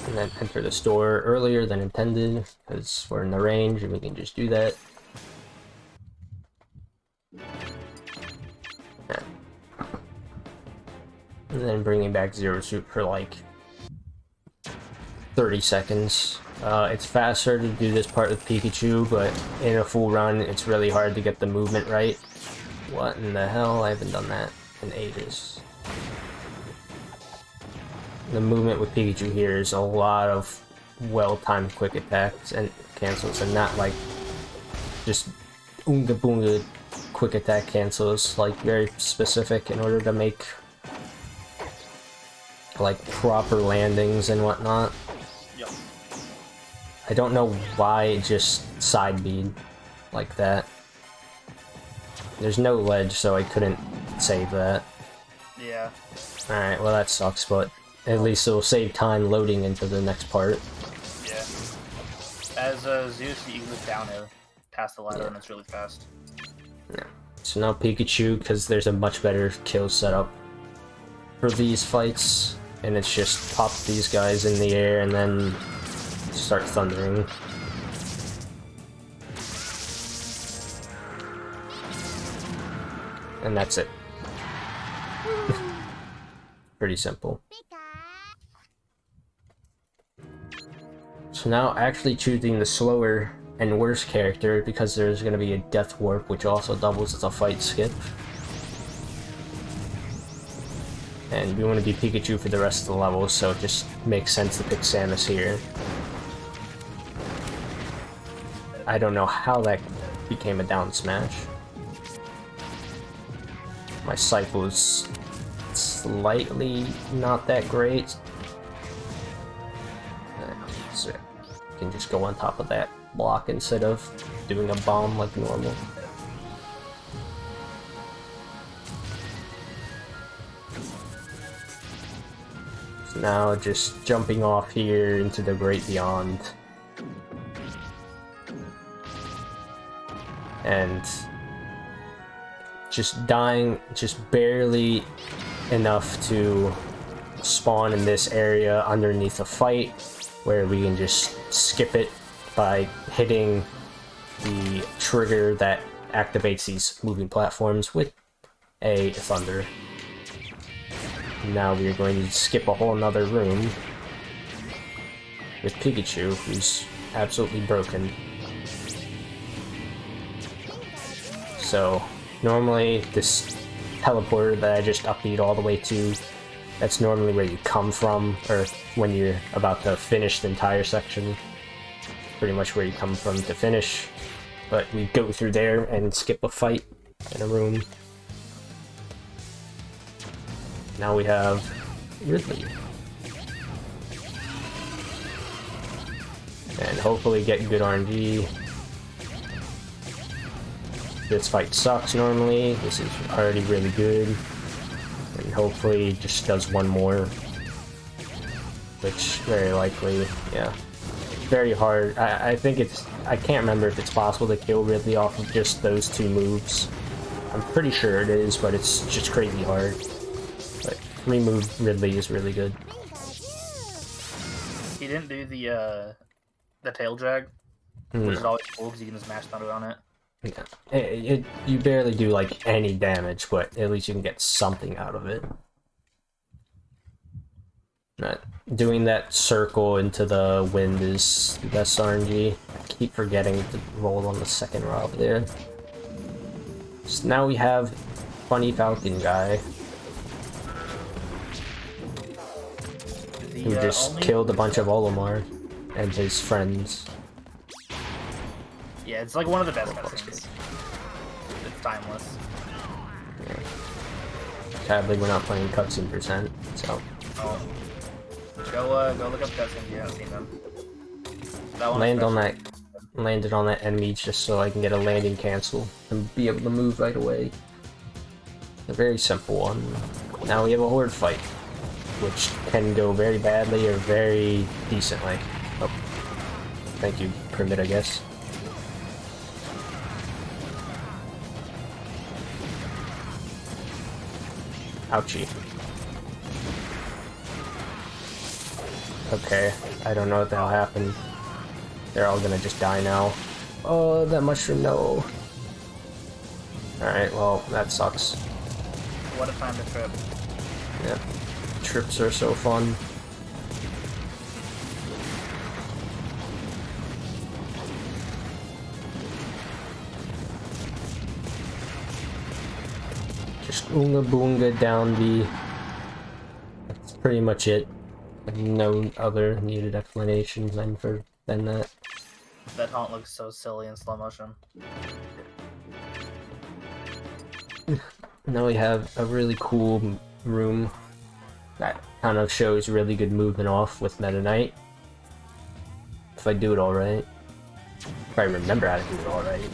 And then enter the store earlier than intended, because we're in the range and we can just do that. Yeah. And then bringing back Zero Suit for like 30 seconds. It's faster to do this part with Pikachu, but in a full run it's really hard to get the movement right. What in the hell? I haven't done that in ages. The movement with Pikachu here is a lot of well-timed quick attacks and cancels, and not like just oonga boonga quick attack cancels, like very specific in order to make like proper landings and whatnot. Yep. I don't know why it just side bead like that. There's no ledge, so I couldn't save that. Yeah. Alright, well that sucks, but at least it'll save time loading into the next part. Yeah. As Zeus, you can move down air past the ladder, and it's really fast. Yeah. So now Pikachu, because there's a much better kill setup for these fights, and it's just pop these guys in the air and then start thundering. And that's it. Pretty simple. So now actually choosing the slower and worse character, because there's going to be a death warp which also doubles as a fight skip. And we want to be Pikachu for the rest of the levels, so it just makes sense to pick Samus here. I don't know how that became a down smash. My cycle is slightly not that great. So you can just go on top of that block instead of doing a bomb like normal. So now just jumping off here into the Great Beyond. And just dying just barely enough to spawn in this area underneath a fight, where we can just skip it by hitting the trigger that activates these moving platforms with a thunder. Now we are going to skip a whole nother room with Pikachu, who's absolutely broken. So normally this teleporter that I just upbeat all the way to, that's normally where you come from, or when you're about to finish the entire section. Pretty much where you come from to finish. But we go through there and skip a fight in a room. Now we have Ridley. And hopefully get good RNG. This fight sucks normally. This is already really good. And hopefully just does one more. Which, very likely, yeah. Very hard. I think it's... I can't remember if it's possible to kill Ridley off of just those two moves. I'm pretty sure it is, but it's just crazy hard. But 3-move Ridley is really good. He didn't do the tail drag, which is always cool because you can just mash thunder on it. Yeah. You barely do like any damage, but at least you can get something out of it. Right. Doing that circle into the wind is the best RNG. I keep forgetting to roll on the second rob there. So now we have funny falcon guy who just killed a bunch of Olimar and his friends. Yeah, it's like one of the best cutscenes. It's timeless. Yeah. Sadly, we're not playing cutscene percent, so. Oh. Go look up cutscenes. You haven't seen them. Landed on that enemy just so I can get a landing cancel and be able to move right away. A very simple one. Now we have a horde fight, which can go very badly or very decently. Oh, thank you, Primit, I guess. Ouchie. Okay, I don't know what the hell happened. They're all gonna just die now. Oh, that mushroom, no. Alright, well, that sucks. What a time to trip. Yep. Trips are so fun. Just oonga boonga down the... That's pretty much it. No other needed explanation than that. That taunt looks so silly in slow motion. Now we have a really cool room that kind of shows really good movement off with Meta Knight. If I do it alright. If I remember how to do it alright.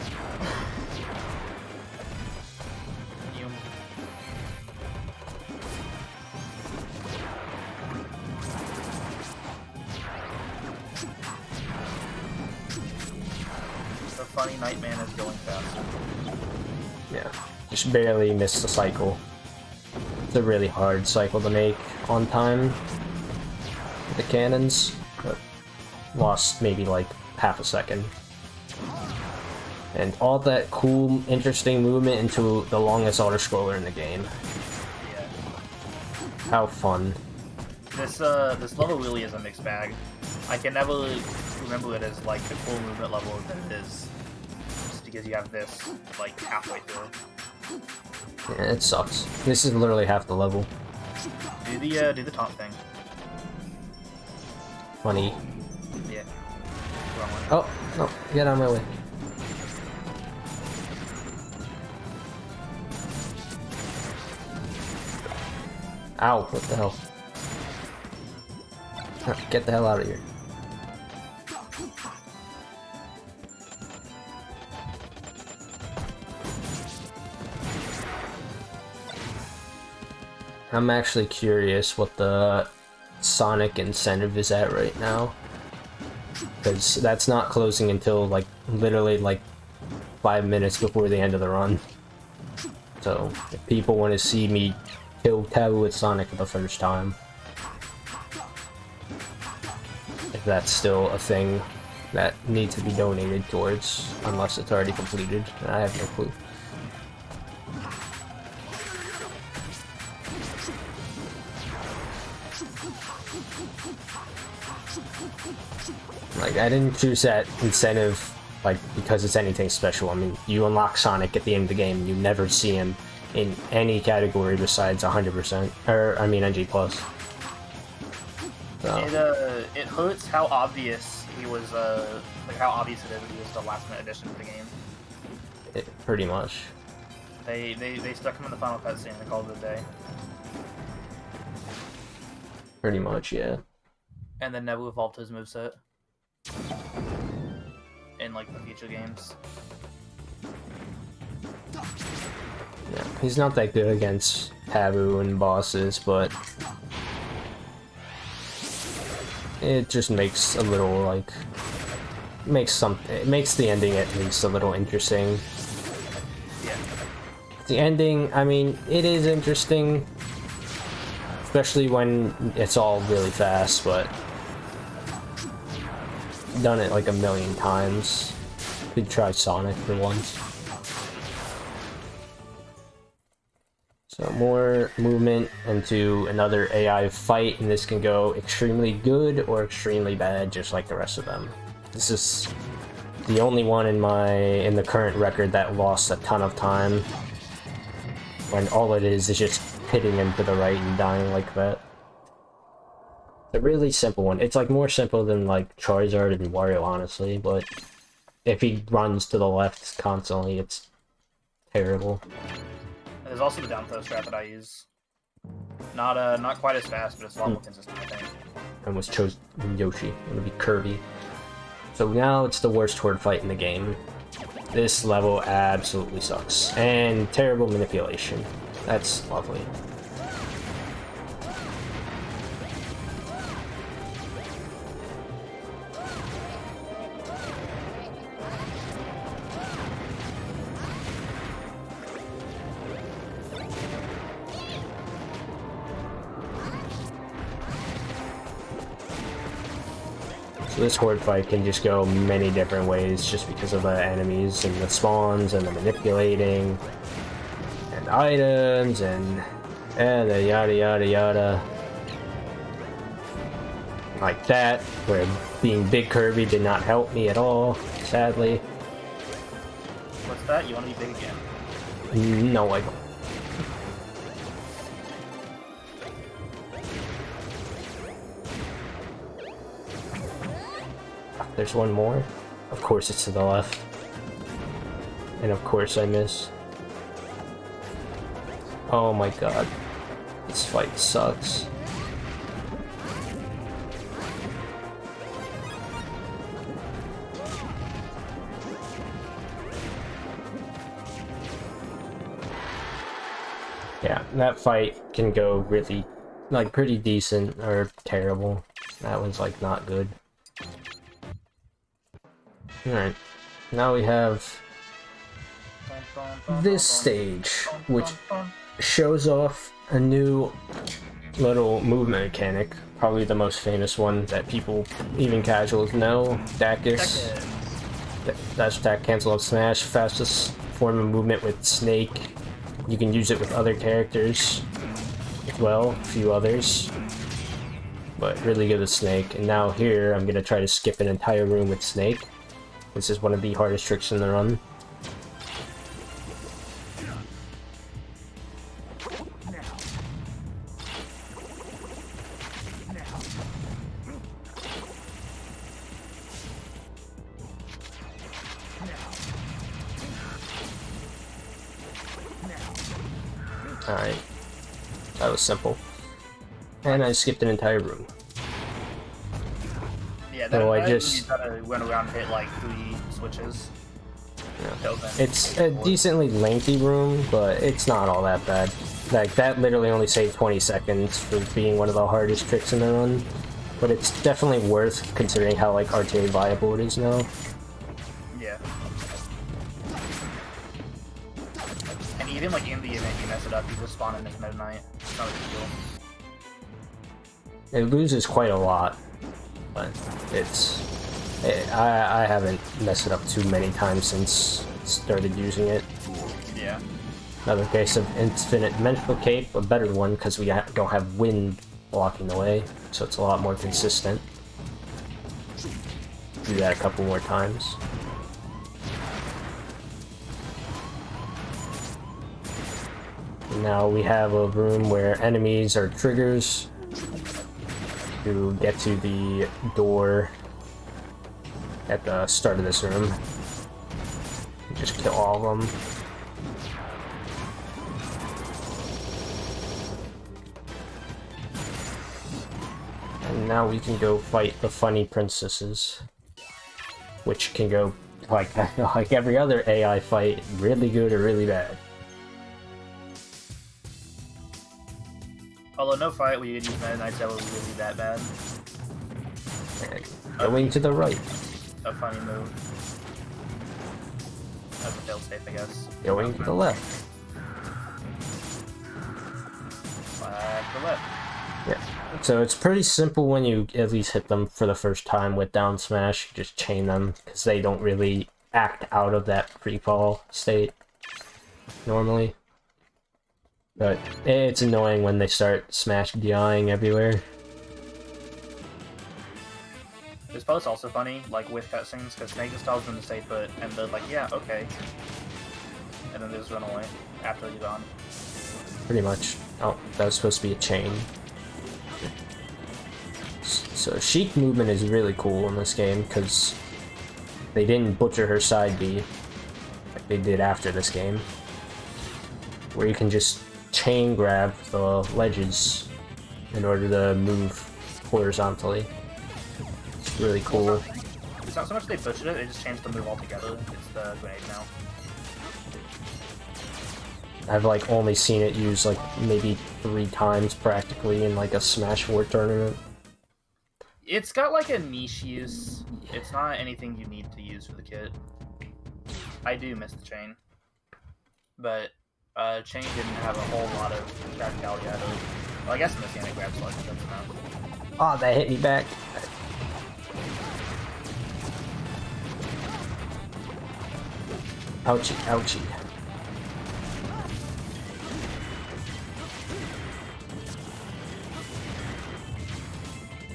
Funny Nightman is going faster. Yeah, just barely missed the cycle. It's a really hard cycle to make on time with the cannons, but lost maybe like half a second. And all that cool, interesting movement into the longest auto-scroller in the game. Yeah. How fun. This level really is a mixed bag. I can never remember it as like the cool movement level that it is. Because you have this like halfway through. Yeah, it sucks. This is literally half the level. Do the taunt thing. Funny. Yeah. Wrong one. Oh no! Get out of my way. Ow! What the hell? Get the hell out of here. I'm actually curious what the Sonic incentive is at right now, because that's not closing until like literally like 5 minutes before the end of the run. So if people want to see me kill Taboo with Sonic for the first time, if that's still a thing that needs to be donated towards, unless it's already completed, I have no clue. Like, I didn't choose that incentive, like, because it's anything special. I mean, you unlock Sonic at the end of the game, and you never see him in any category besides 100%, or, I mean, NG+. So. It hurts how obvious he was, like, how obvious it is that he was the last-minute addition to the game. Pretty much. They stuck him in the final cutscene and called it a day. Pretty much, yeah. And then never evolved his moveset. In, like, the future games. Yeah, he's not that good against Taboo and bosses, but it just makes a little, like, it makes the ending at least a little interesting. Yeah. The ending, I mean, it is interesting, especially when it's all really fast, but done it like a million times. Could try Sonic for once. So more movement into another AI fight, and this can go extremely good or extremely bad, just like the rest of them. This is the only one in the current record that lost a ton of time, when all it is just hitting him to the right and dying like that. It's a really simple one. It's like more simple than like Charizard and Wario, honestly, but if he runs to the left constantly, it's terrible. There's also the down throw strat that I use. Not quite as fast, but it's a lot more consistent, I think. I almost chose Yoshi. It'll be Kirby. So now it's the worst horde fight in the game. This level absolutely sucks. And terrible manipulation. That's lovely. So this horde fight can just go many different ways just because of the enemies and the spawns and the manipulating and items and the yada yada yada. Like that, where being Big Kirby did not help me at all, sadly. What's that? You want to be big again? No, I don't. There's one more. Of course it's to the left. And of course I miss. Oh my god. This fight sucks. Yeah, that fight can go really, like, pretty decent or terrible. That one's, like, not good. Alright, now we have this stage, which shows off a new little movement mechanic, probably the most famous one that people, even casuals, know, Dacus. Dash attack, cancel up smash, fastest form of movement with Snake. You can use it with other characters as well, a few others. But really good with Snake. And now here, I'm gonna try to skip an entire room with Snake. This is one of the hardest tricks in the run. Alright. That was simple. And I skipped an entire room. Yeah, So you gotta went around and hit like 3 switches. Yeah. It's a decently lengthy room, but it's not all that bad. Like, that literally only saved 20 seconds for being one of the hardest tricks in the run. But it's definitely worth considering how, like, arcade viable it is now. Yeah. And even, like, in the event you mess it up, you just spawn in this midnight. It's not a big deal. It loses quite a lot, but I haven't messed it up too many times since started using it. Yeah. Another case of infinite mental cape, a better one because we don't have wind blocking the way, so it's a lot more consistent. Do that a couple more times. And now we have a room where enemies are triggers to get to the door at the start of this room. Just kill all of them. And now we can go fight the funny princesses, which can go like like every other AI fight, really good or really bad. Although no fight where you could use Meta Knight's that was really that bad. Going to the right. A funny move. That's a failed safe, I guess. Going to the left. To the left. Yeah. So it's pretty simple when you at least hit them for the first time with down smash. You just chain them because they don't really act out of that free fall state normally. But it's annoying when they start smash DIing everywhere. This post's also funny, like with cutscenes, because Snake just tells them to stay put, and they're like, yeah, okay. And then they just run away after he's gone. Pretty much. Oh, that was supposed to be a chain. So Sheik movement is really cool in this game, because they didn't butcher her side B like they did after this game. Where you can just chain grab the ledges in order to move horizontally. It's really cool. It's not so much they butchered it, they just changed the move altogether. It's the grenade now. I've like only seen it used like maybe 3 times practically in like a Smash 4 tournament. It's got like a niche use. It's not anything you need to use for the kit. I do miss the chain. But chain didn't have a whole lot of practicality out of it. Well, I guess in this game it grabs like that's enough. Oh, that hit me back. Ouchie, ouchie.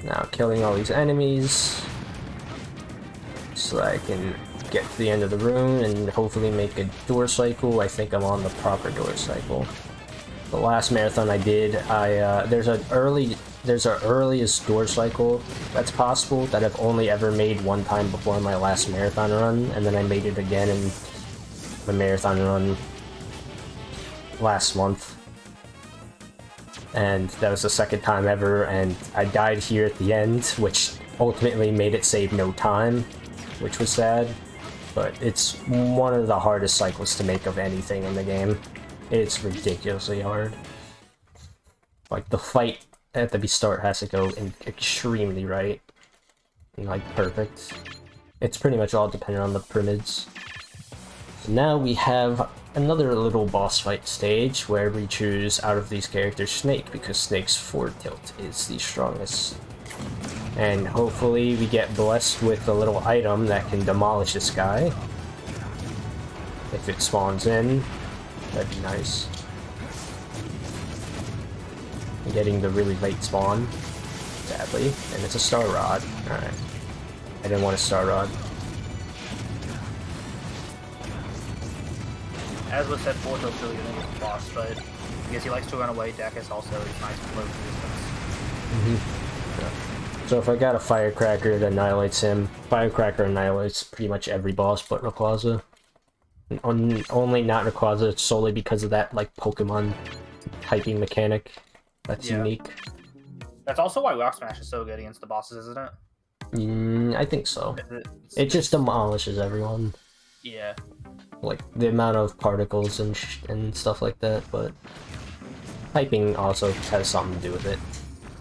Now killing all these enemies so I can get to the end of the room and hopefully make a door cycle. I think I'm on the proper door cycle. The last marathon I did, there's an earliest door cycle that's possible that I've only ever made one time before my last marathon run, and then I made it again in my marathon run last month. And that was the second time ever, and I died here at the end, which ultimately made it save no time, which was sad. But it's one of the hardest cycles to make of anything in the game. It's ridiculously hard. Like, the fight at the start has to go in extremely right. And, like, perfect. It's pretty much all dependent on the pyramids. So now we have another little boss fight stage where we choose out of these characters Snake, because Snake's forward tilt is the strongest. And hopefully we get blessed with a little item that can demolish this guy. If it spawns in, that'd be nice. I'm getting the really late spawn, sadly, and it's a Star Rod. Alright. I didn't want a Star Rod. As was said, forward tilt's really good against the boss, but because he likes to run away, deck is also nice to low resistance. Yeah. So if I got a Firecracker that annihilates him, Firecracker annihilates pretty much every boss but Rayquaza. Only not Rayquaza solely because of that like Pokemon typing mechanic that's unique. That's also why Rock Smash is so good against the bosses, isn't it? I think so. It just demolishes everyone. Yeah. Like the amount of particles and stuff like that, but typing also has something to do with it.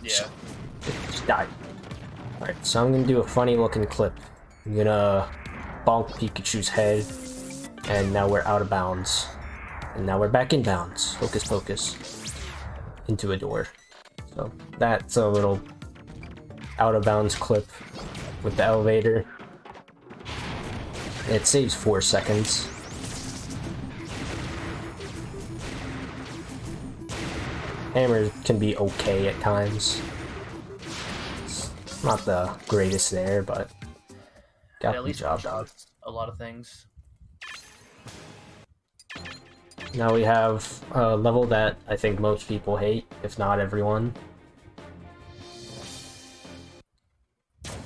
Yeah. Just die. Alright, so I'm gonna do a funny looking clip. I'm gonna bonk Pikachu's head, and now we're out of bounds. And now we're back in bounds. Hocus pocus. Into a door. So that's a little out of bounds clip with the elevator. It saves 4 seconds. Hammer can be okay at times. It's not the greatest there, but got the job done. A lot of things. Now we have a level that I think most people hate, if not everyone.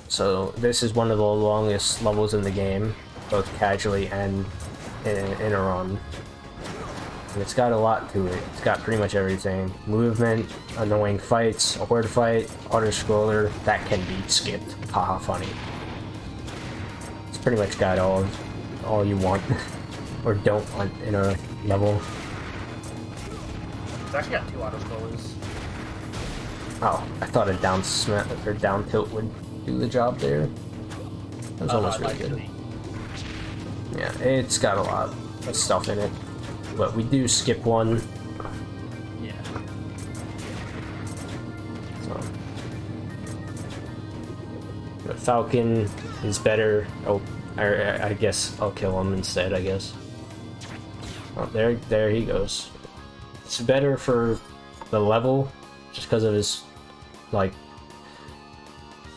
So this is one of the longest levels in the game, both casually and in a run. And it's got a lot to it. It's got pretty much everything. Movement, annoying fights, a horde fight, auto-scroller, that can be skipped. Haha, funny. It's pretty much got all you want, or don't want in a level. It's actually got 2 auto-scrollers. Oh, I thought a down smash or down tilt would do the job there. That was almost really good. Yeah, it's got a lot of stuff in it. But we do skip one. Yeah. So. But Falcon is better. Oh, I guess I'll kill him instead, I guess. Oh, there he goes. it's better for the level, just because of his, like,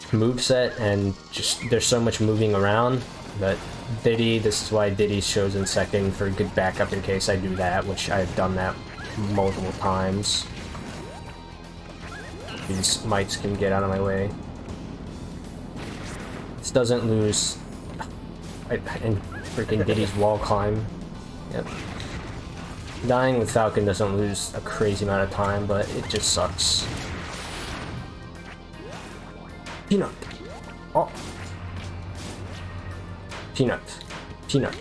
moveset, and just there's so much moving around. But Diddy, this is why Diddy's chosen second, for good backup in case I do that, which I've done that multiple times. These mites can get out of my way. This doesn't lose. And freaking Diddy's wall climb. Yep. Dying with Falcon doesn't lose a crazy amount of time, but it just sucks. Peanut. Oh. Peanut. Peanut.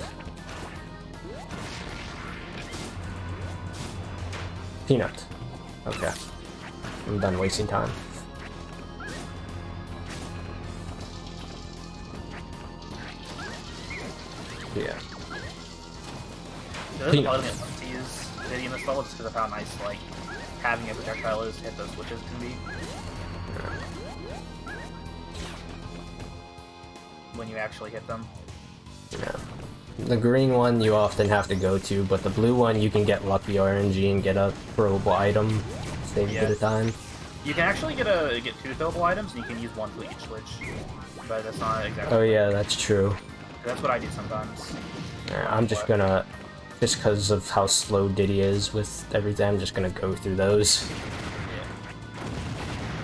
Peanut. Okay. I'm done wasting time. Yeah. There's a part of me that wants to use Diddy in this level just because of how nice, like, having a projectile is to hit those switches can be. When you actually hit them. Yeah. The green one you often have to go to, but the blue one you can get lucky RNG and get a throwable item, save a bit of time. You can actually get two throwable items, and you can use one for each switch. But that's not exactly. Oh yeah, that's true. That's what I do sometimes. I'm just gonna, just because of how slow Diddy is with everything, I'm just gonna go through those. Yeah.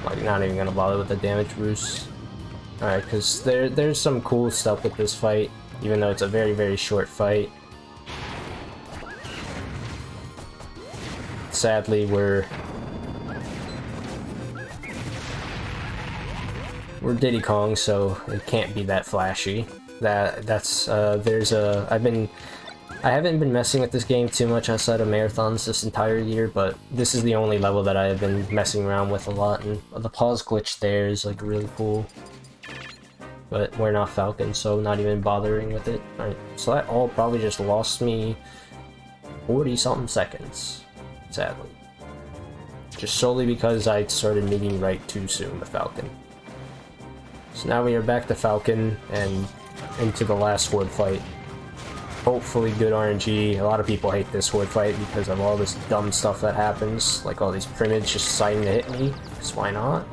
Like, not even gonna bother with the damage boost. Alright, because there's some cool stuff with this fight, even though it's a very, very short fight. Sadly, we're Diddy Kong, so it can't be that flashy. I haven't been messing with this game too much outside of marathons this entire year, but this is the only level that I have been messing around with a lot, and the pause glitch there is like really cool. But we're not Falcon, so not even bothering with it. Alright, so that all probably just lost me 40-something seconds, sadly. Just solely because I started meeting right too soon with Falcon. So now we are back to Falcon and into the last horde fight. Hopefully good RNG. A lot of people hate this horde fight because of all this dumb stuff that happens, like all these primids just deciding to hit me, because why not?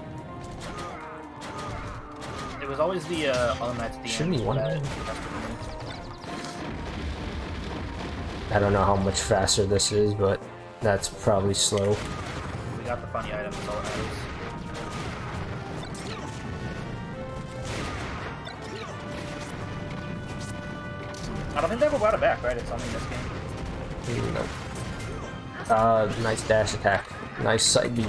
It was always the that's the Should be one. that I don't know how much faster this is, but that's probably slow. we got the funny items, all that matters. I don't think they ever brought it back, right? It's only in this game. No. Nice dash attack. Nice side B.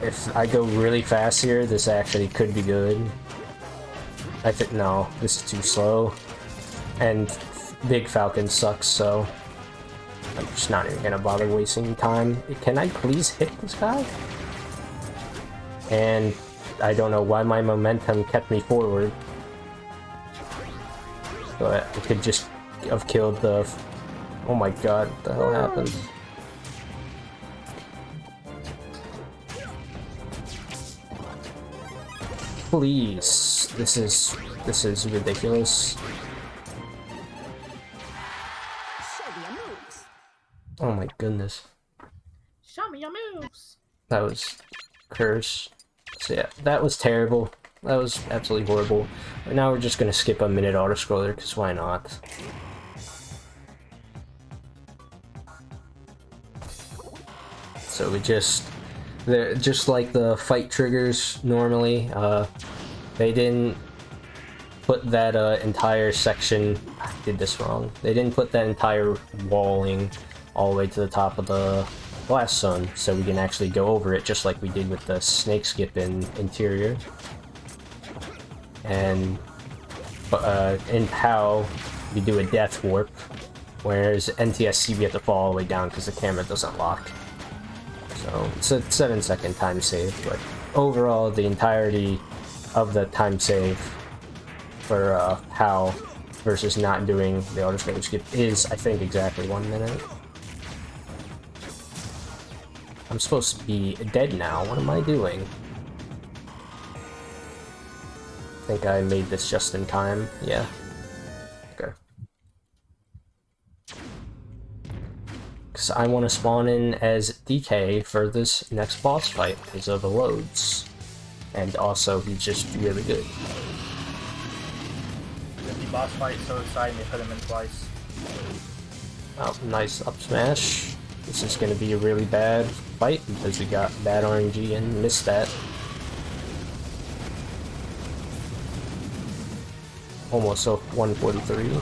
If I go really fast here, this actually could be good. I think no, this is too slow. And Big Falcon sucks, so I'm just not even gonna bother wasting time. Can I please hit this guy? And I don't know why my momentum kept me forward. But I could just have killed the... Oh my god, what the hell happened? Please, this is ridiculous. Oh my goodness. Show me your moves! That was curse. So yeah, that was terrible. That was absolutely horrible. And now we're just gonna skip a minute auto-scroller, because why not? So we just like the fight triggers normally, they didn't put that entire section... I did this wrong. They didn't put that entire walling all the way to the top of the blast zone, so we can actually go over it just like we did with the snake skip in Interior. And in POW, we do a death warp, whereas NTSC we have to fall all the way down because the camera doesn't lock. So it's a 7-second time save, but overall the entirety of the time save for POW versus not doing the auto-scroller skip is, I think, exactly 1 minute. I'm supposed to be dead now. What am I doing? I think I made this just in time. Yeah. Okay. because I want to spawn in as DK for this next boss fight because of the loads. And also, he's just really good. The boss fight so exciting they put him in twice. Oh, nice up smash. This is going to be a really bad fight because we got bad RNG and missed that. Almost a 143.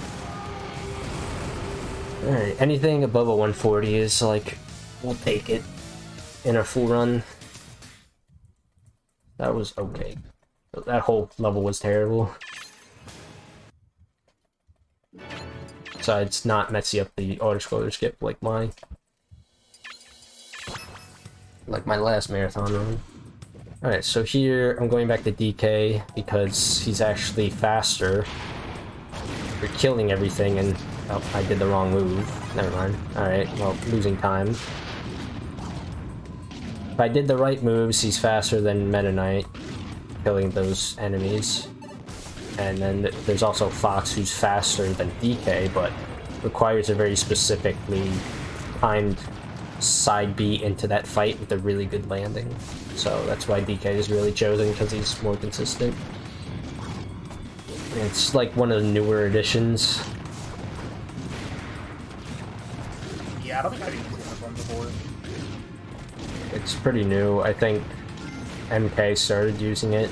Alright, anything above a 140 is like, we'll take it in a full run. That was okay. That whole level was terrible. Besides not messing up the auto-scroller skip like my last marathon run. Alright, so here I'm going back to DK because he's actually faster. You're killing everything and... oh, I did the wrong move. Never mind. Alright, well, losing time. If I did the right moves, he's faster than Meta Knight, killing those enemies. And then there's also Fox, who's faster than DK, but requires a very specifically timed side B into that fight with a really good landing. So that's why DK is really chosen, because he's more consistent. It's like one of the newer additions. Yeah, I don't think I've even seen this one before. It's pretty new. I think MK started using it.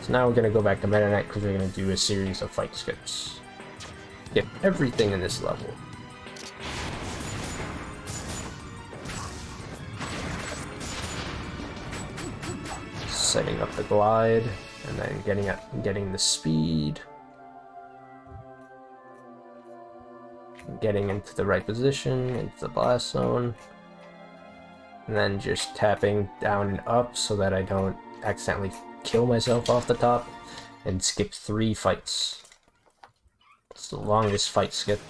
So now we're gonna go back to Meta Knight because we're gonna do a series of fight skips. Get everything in this level. Setting up the glide, and then getting the speed. Getting into the right position, into the blast zone. And then just tapping down and up so that I don't accidentally kill myself off the top. And skip 3 fights. It's the longest fight skip.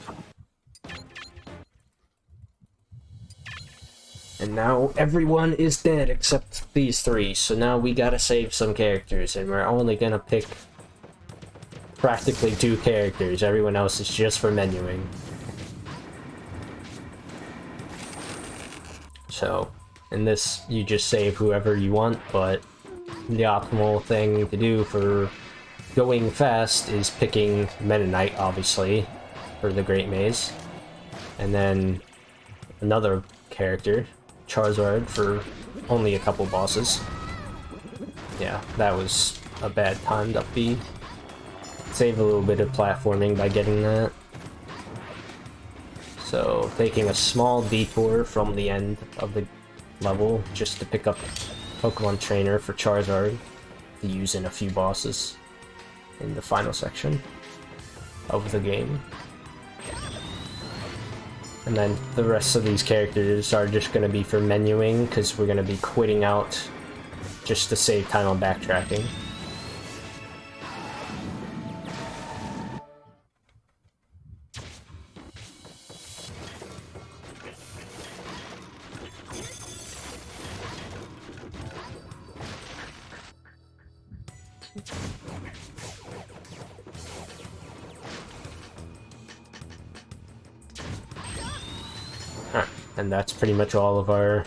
And now everyone is dead except these 3, so now we gotta save some characters, and we're only gonna pick practically 2 characters. Everyone else is just for menuing. So, in this, you just save whoever you want, but the optimal thing to do for going fast is picking Meta Knight, obviously, for the Great Maze. And then another character, Charizard, for only a couple bosses. Yeah, that was a bad timed up B. Save a little bit of platforming by getting that. So, taking a small detour from the end of the level just to pick up Pokemon Trainer for Charizard to use in a few bosses in the final section of the game. And then the rest of these characters are just going to be for menuing, because we're going to be quitting out just to save time on backtracking. And that's pretty much all of our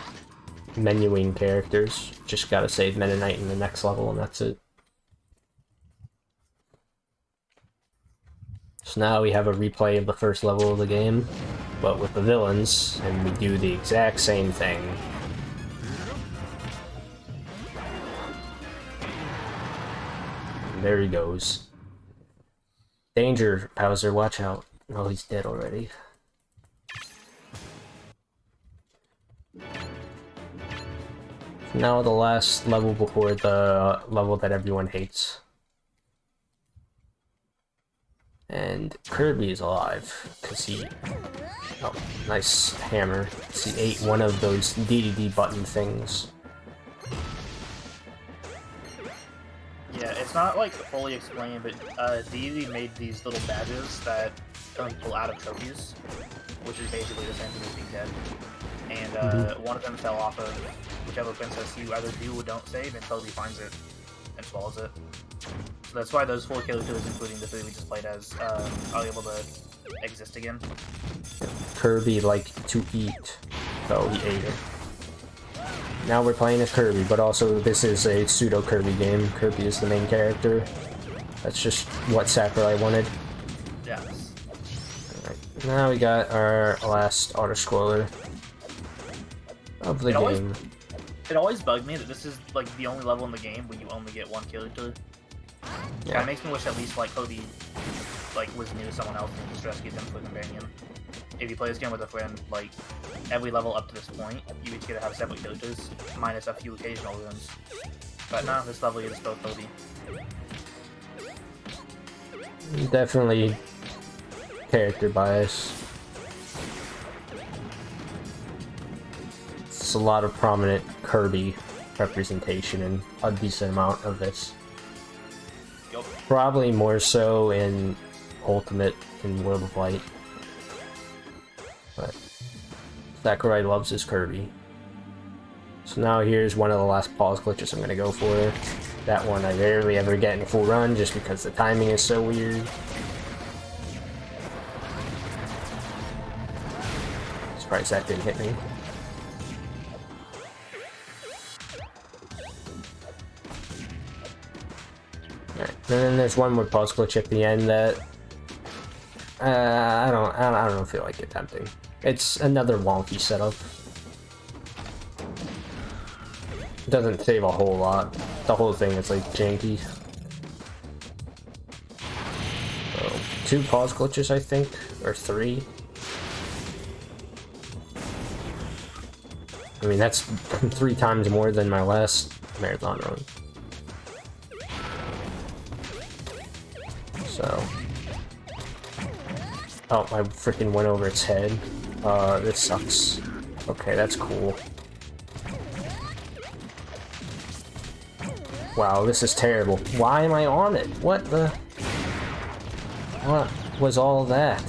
menuing characters. Just gotta save Meta Knight in the next level, and that's it. So now we have a replay of the first level of the game, but with the villains, and we do the exact same thing. And there he goes. Danger, Bowser, watch out. Oh, he's dead already. Now the last level before the level that everyone hates. And Kirby is alive, because he... oh, nice hammer. He ate one of those DDD button things. Yeah, it's not like fully explained, but DDD made these little badges that turn people out of trophies, which is basically the same thing as being dead. And one of them fell off of whichever princess you either do or don't save until he finds it. and swallows it. So that's why those 4 characters, including the 3 we just played as, are able to exist again. Kirby liked to eat, so he ate it. Now we're playing as Kirby, but also this is a pseudo Kirby game. Kirby is the main character. That's just what Sakurai wanted. Yes. Alright, now we got our last auto-scroller of the game. It always bugged me that this is like the only level in the game where you only get 1 character. Yeah. It makes me wish at least like Cody like was near someone else and just rescued them for a companion. If you play this game with a friend, like every level up to this point, you each get to have separate characters, minus a few occasional runs. But no, this level is both Cody. Definitely character bias. It's a lot of prominent Kirby representation in a decent amount of this. Yep. Probably more so in Ultimate and World of Light. But Sakurai loves his Kirby. So now here's one of the last pause glitches I'm gonna go for. That one I rarely ever get in a full run just because the timing is so weird. Surprised that didn't hit me. Alright, and then there's one more pause glitch at the end that I don't feel like attempting. It's another wonky setup. Doesn't save a whole lot. The whole thing is like janky. So, 2 pause glitches, I think, or 3. I mean, that's 3 times more than my last marathon run. So, oh, I freaking went over its head. This sucks. Okay, that's cool. Wow, this is terrible. Why am I on it? What the? What was all that?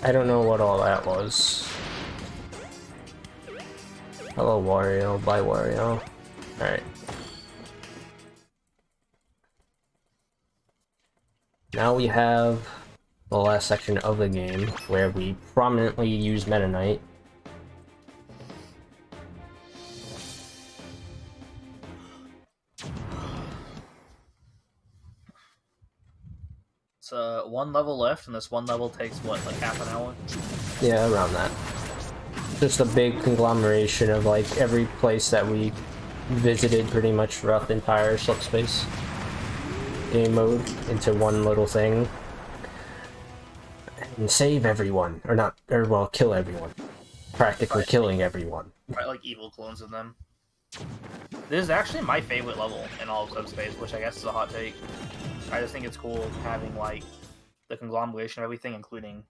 I don't know what all that was. Hello, Wario. Bye, Wario. Alright. Now we have the last section of the game where we prominently use Meta Knight. It's 1 level left, and this 1 level takes what, like half an hour? Yeah, around that. Just a big conglomeration of like every place that we visited pretty much throughout the entire Subspace game mode into one little thing. And save everyone. Or not, or well, kill everyone. Practically killing everyone. Right, like evil clones of them. This is actually my favorite level in all of Subspace, which I guess is a hot take. I just think it's cool having like the conglomeration of everything, including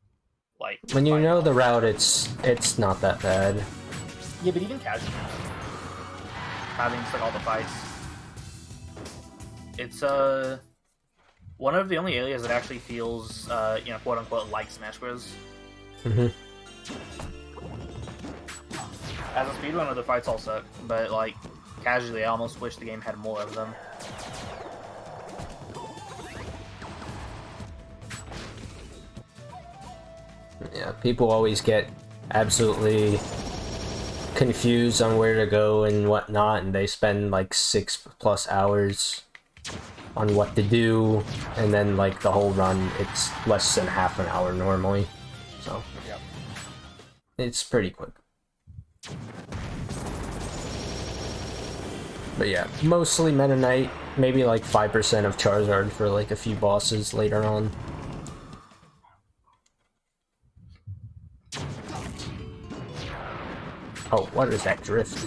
like when you know the route, it's not that bad. Yeah, but even casually, having just like all the fights, it's one of the only areas that actually feels you know, quote unquote like Smash Bros. As a speedrunner, the fights all suck, but like casually, I almost wish the game had more of them. Yeah, people always get absolutely confused on where to go and whatnot, and they spend like 6+ hours on what to do, and then like the whole run, it's less than half an hour normally. So, yeah. It's pretty quick. But yeah, mostly Meta Knight, maybe like 5% of Charizard for like a few bosses later on. Oh, what is that drift?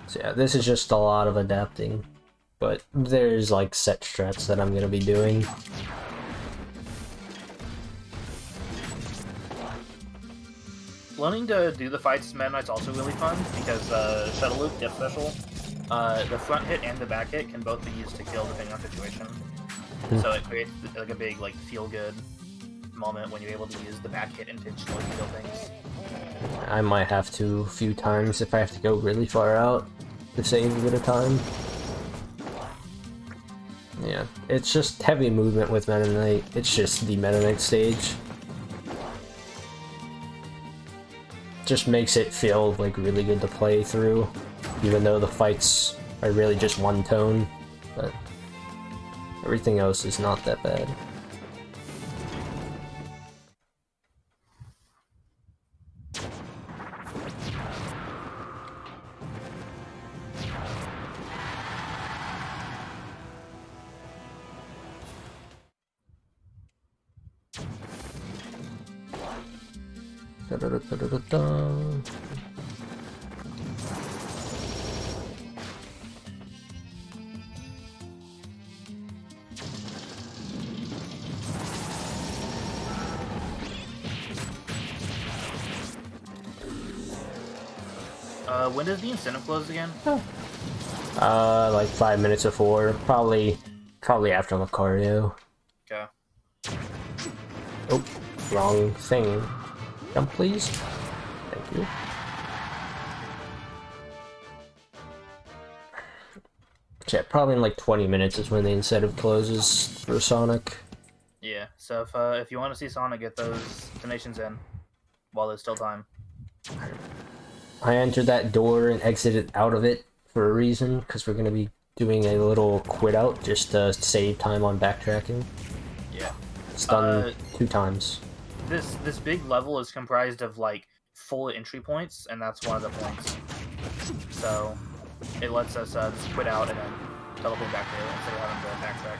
So yeah, this is just a lot of adapting, but there's like set strats that I'm gonna be doing. Learning to do the fights as Meta Knight's also really fun, because Shuttle Loop, Dip Special, the front hit and the back hit can both be used to kill depending on situation. So it creates like a big like feel-good moment when you're able to use the back hit intentionally to kill things. I might have to a few times if I have to go really far out to save a bit of time. Yeah, it's just heavy movement with Meta Knight. It's just the Meta Knight stage. Just makes it feel like really good to play through, even though the fights are really just one tone, but everything else is not that bad. When does the incentive close again? Like 5 minutes before, probably after the cardio. Okay. Oh, wrong thing. Jump, please. Thank you. Yeah, probably in like 20 minutes is when the incentive closes for Sonic. Yeah, so if you want to see Sonic, get those donations in while there's still time. I entered that door and exited out of it for a reason, because we're going to be doing a little quit out just to save time on backtracking. Yeah. It's done 2 times. This big level is comprised of like full entry points, and that's one of the points. So it lets us just quit out and then teleport back there instead of having to backtrack.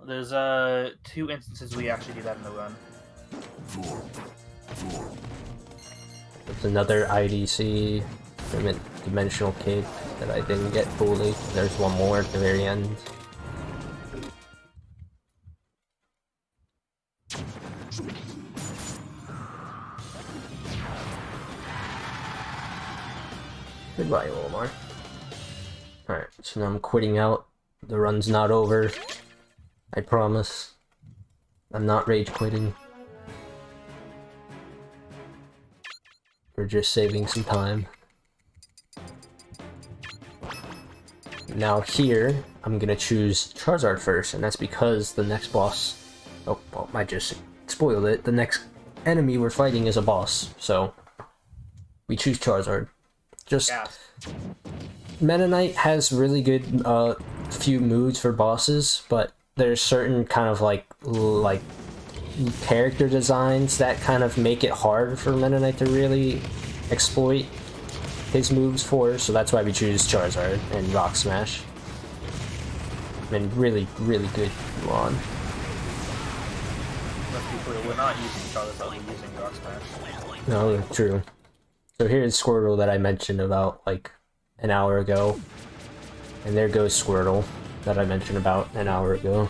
There's 2 instances we actually do that in the run. There's another IDC dimensional kit that I didn't get fully. There's one more at the very end. Goodbye, Omar. Alright, so now I'm quitting out. The run's not over. I promise. I'm not rage quitting. We're just saving some time. Now here, I'm gonna choose Charizard first, and that's because the next boss... Oh, well, I just spoiled it. The next enemy we're fighting is a boss, so we choose Charizard. Just... Yeah. Meta Knight has really good few moves for bosses, but there's certain kind of like character designs that kind of make it hard for Meta Knight to really exploit his moves for, so that's why we choose Charizard and Rock Smash. And really, really good Mulan. Let's be clear, we're not using Charizard, we're using Rock Smash. No, true. So here's Squirtle that I mentioned about like an hour ago. And there goes Squirtle that I mentioned about an hour ago.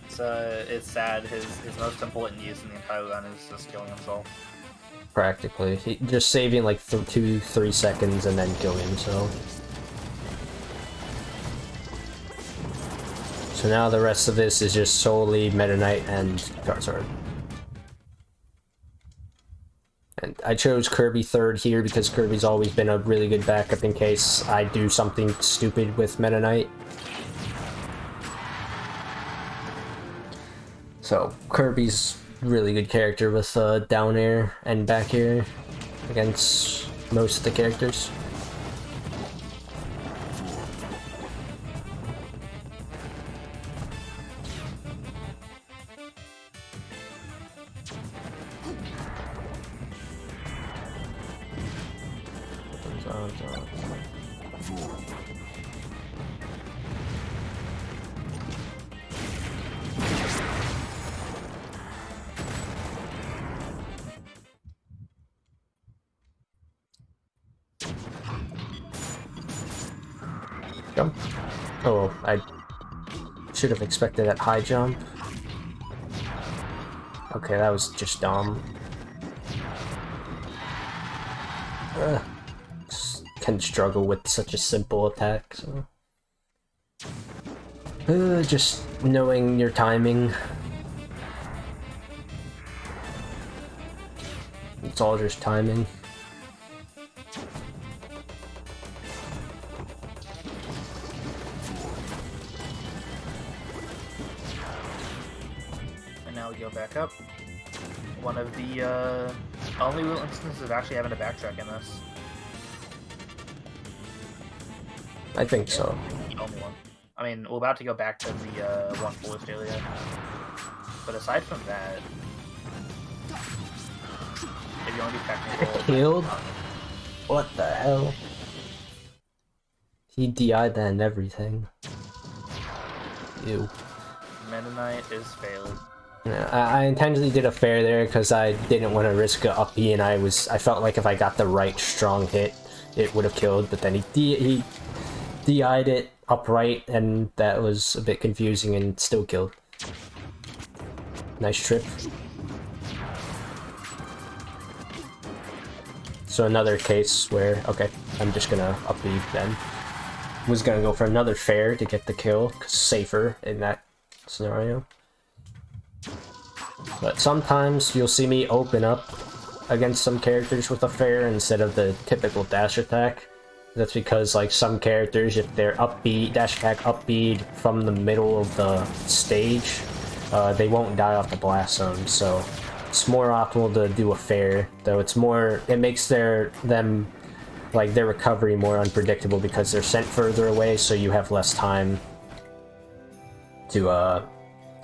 It's sad. His most important use in the entire run is just killing himself. Practically. Just saving like 2-3 seconds and then killing himself. So now the rest of this is just solely Meta Knight and Charizard. And I chose Kirby third here because Kirby's always been a really good backup in case I do something stupid with Meta Knight. So Kirby's really good character with down air and back air against most of the characters. Jump. Oh, I should have expected that high jump. Okay, that was just dumb. Can struggle with such a simple attack, so... just knowing your timing It's all just timing. And now we go back up. One of the only real instances of actually having to backtrack in this. I think so. The only one. I mean, we're about to go back to the one forest area. But aside from that, if you want to be technical... Killed? What the hell? He DI'd that and everything. Ew. Mennonite is failed. Yeah, I intentionally did a fair there because I didn't want to risk a up B, and I felt like if I got the right strong hit, it would have killed. But then he DI'd it upright, and that was a bit confusing, and still killed. Nice trip. So another case where, okay, I'm just gonna up B then. Was gonna go for another fair to get the kill, 'cause safer in that scenario. But sometimes you'll see me open up against some characters with a fair instead of the typical dash attack. That's because, like, some characters, if they're upbeat, dash attack upbeat from the middle of the stage, they won't die off the blast zone, so it's more optimal to do a fair, though it makes their recovery more unpredictable because they're sent further away, so you have less time to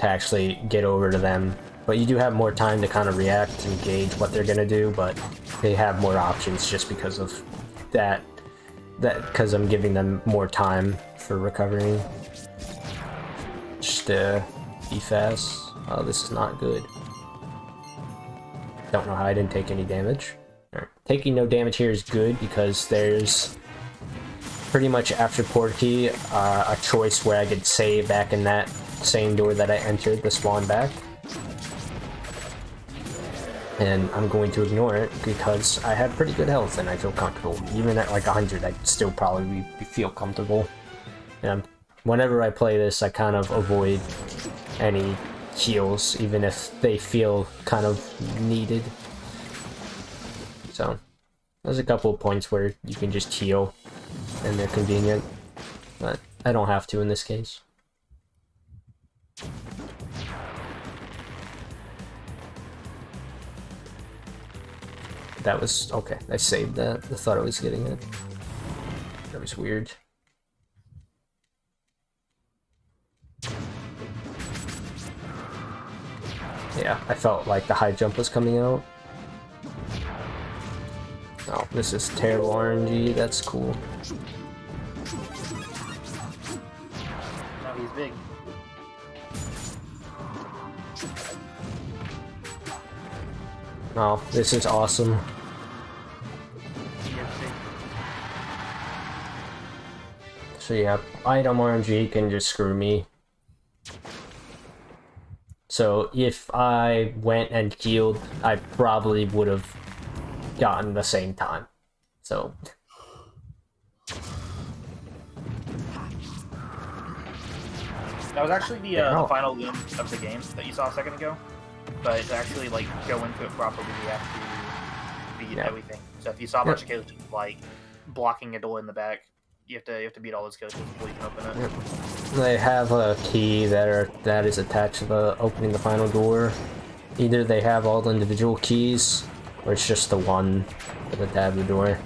actually get over to them. But you do have more time to kind of react and gauge what they're gonna do, but they have more options just because of that because I'm giving them more time for recovering. Just be fast. Oh, this is not good. Don't know how I didn't take any damage. Right. Taking no damage here is good because there's pretty much after Portkey a choice where I could save back in that same door that I entered the spawn back. And I'm going to ignore it because I have pretty good health and I feel comfortable. Even at like 100, I'd still probably feel comfortable. And whenever I play this, I kind of avoid any heals, even if they feel kind of needed. So, there's a couple of points where you can just heal and they're convenient, but I don't have to in this case. That was okay. I saved that. I thought I was getting it. That was weird. Yeah, I felt like the high jump was coming out. Oh, this is terrible RNG. That's cool. Now he's big. Oh, this is awesome. So yeah, item RNG can just screw me. So if I went and healed, I probably would have gotten the same time. So that was actually the final loom of the game that you saw a second ago. But to actually like go into it properly, you have to beat everything. So if you saw a bunch of coaches like blocking a door in the back, you have to beat all those coaches before you can open it. They have a key that is attached to the opening the final door. Either they have all the individual keys, or it's just the one for the tab the door.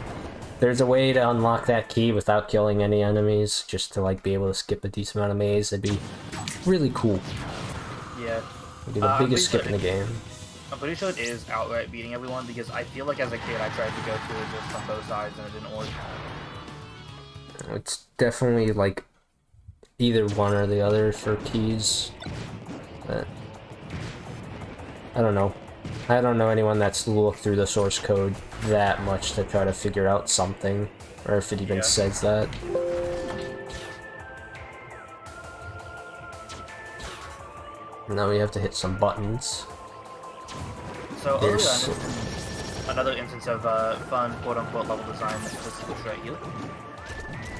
There's a way to unlock that key without killing any enemies, just to like be able to skip a decent amount of maze. That'd be really cool. Yeah. It'd be the biggest skip in the game. I'm pretty sure it is outright beating everyone, because I feel like as a kid I tried to go through it just on both sides and it didn't work. It's definitely like either one or the other for keys, but I don't know. I don't know anyone that's looked through the source code that much to try to figure out something, or if it even says that. Now we have to hit some buttons. So another instance of fun quote-unquote level design is the switch right here.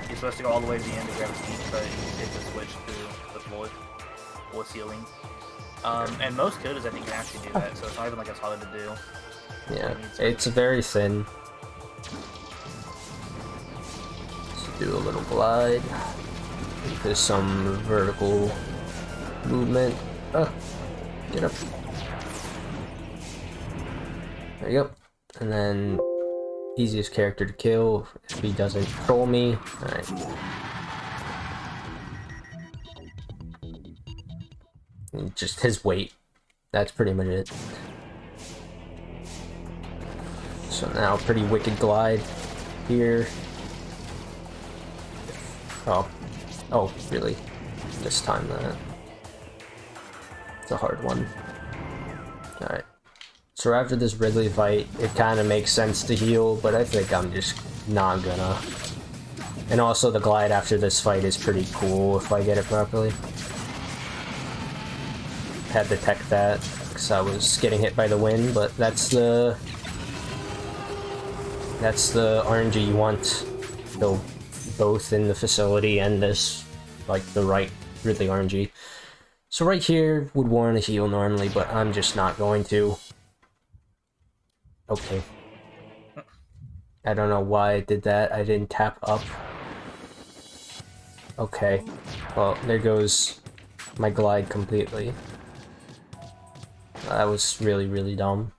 You're supposed to go all the way to the end to grab a speed, but you hit the switch through the floor or ceiling. And most coders I think can actually do that, so it's not even like it's hard to do. Yeah, it's very thin. Let's do a little glide. There's some vertical movement. Get up. There you go. And then easiest character to kill if he doesn't troll me. Alright. Just his weight. That's pretty much it. So now pretty wicked glide here. Oh, really? This time that. It's a hard one. Alright. So after this Ridley fight, it kind of makes sense to heal, but I think I'm just not gonna. And also the glide after this fight is pretty cool if I get it properly. Had to tech that because I was getting hit by the wind, but that's the RNG you want. Go both in the facility and this, like the right Ridley RNG. So right here would warrant a heal normally, but I'm just not going to. Okay. I don't know why I did that. I didn't tap up. Okay. Well, there goes my glide completely. That was really, really dumb.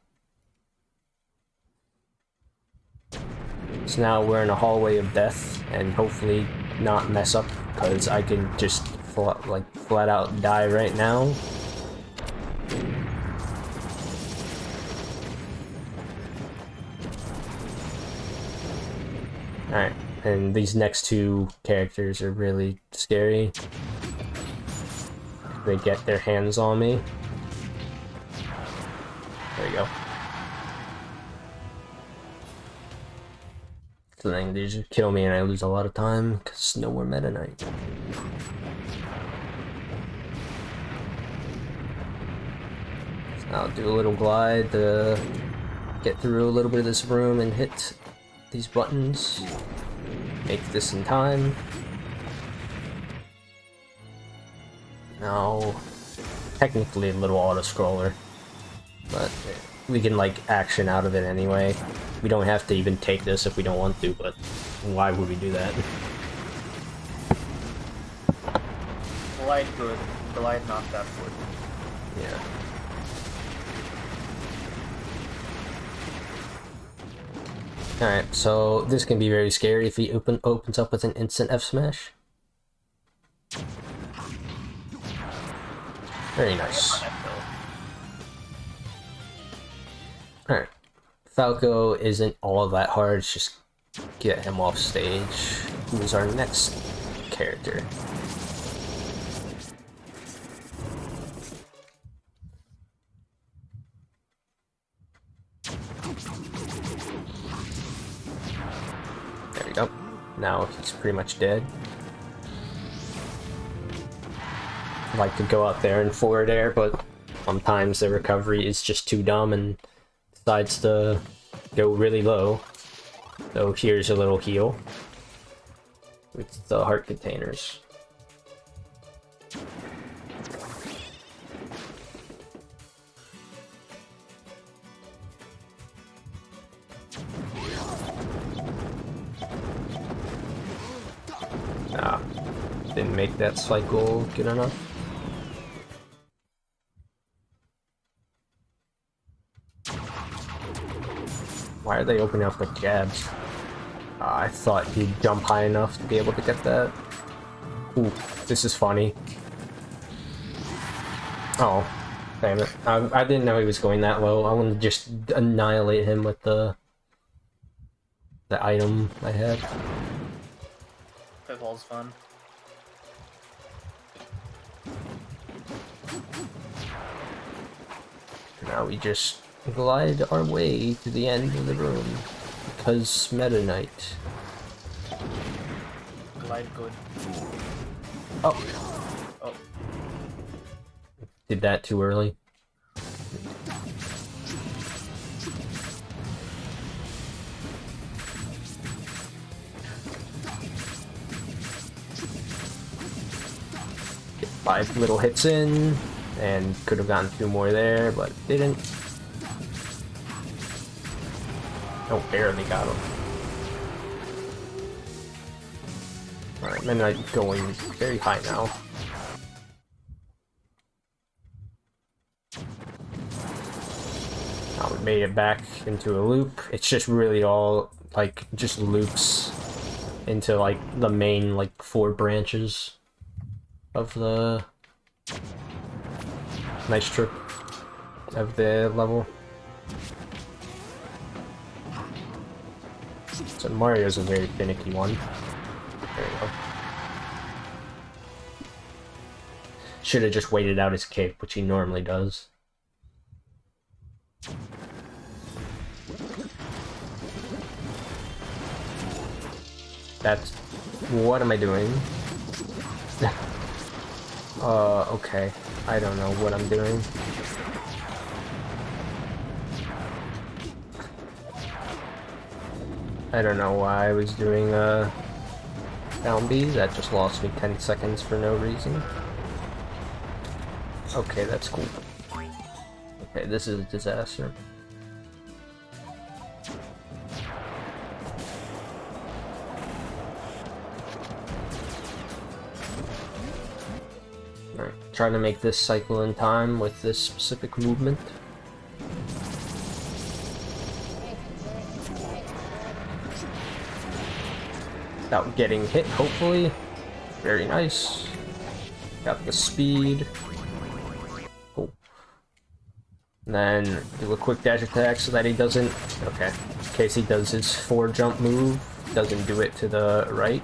So now we're in a hallway of death, and hopefully not mess up, because I can just flat out die right now. Alright, and these next two characters are really scary. They get their hands on me. There you go. So then they just kill me and I lose a lot of time because no more Meta Knight. So I'll do a little glide to get through a little bit of this room and hit these buttons. Make this in time. Now, technically a little auto-scroller, but we can like action out of it anyway. We don't have to even take this if we don't want to, but why would we do that? Glide good, glide not that good. Yeah. Alright, so this can be very scary if he opens up with an instant F smash. Very nice. Alright. Falco isn't all that hard, just get him off stage. Who's our next character? There we go. Now he's pretty much dead. I like to go out there and forward air, but sometimes the recovery is just too dumb and decides to go really low. So here's a little heal with the heart containers. Ah, didn't make that cycle good enough. Why are they opening up with jabs? I thought he'd jump high enough to be able to get that. Ooh, this is funny. Oh, damn it. I didn't know he was going that low. I want to just annihilate him with the item I had. Pitfall's fun. Now we just glide our way to the end of the room because Meta Knight. Glide good. Oh, did that too early. Get 5 little hits in, and could have gotten 2 more there, but didn't. Oh, barely got him. Alright, Midnight going very high now. Now we made it back into a loop. It's just really all, like, just loops into, like, the main, like, 4 branches of the nice trip of the level. So Mario's a very finicky one. There we go. Should have just waited out his cape, which he normally does. That's... What am I doing? Okay. I don't know what I'm doing. I don't know why I was doing, down B. That just lost me 10 seconds for no reason. Okay, that's cool. Okay, this is a disaster. Alright, trying to make this cycle in time with this specific movement. Without getting hit, hopefully. Very nice. Got the speed. Cool. And then do a quick dash attack so that he doesn't... Okay. In case he does his 4 jump move, doesn't do it to the right.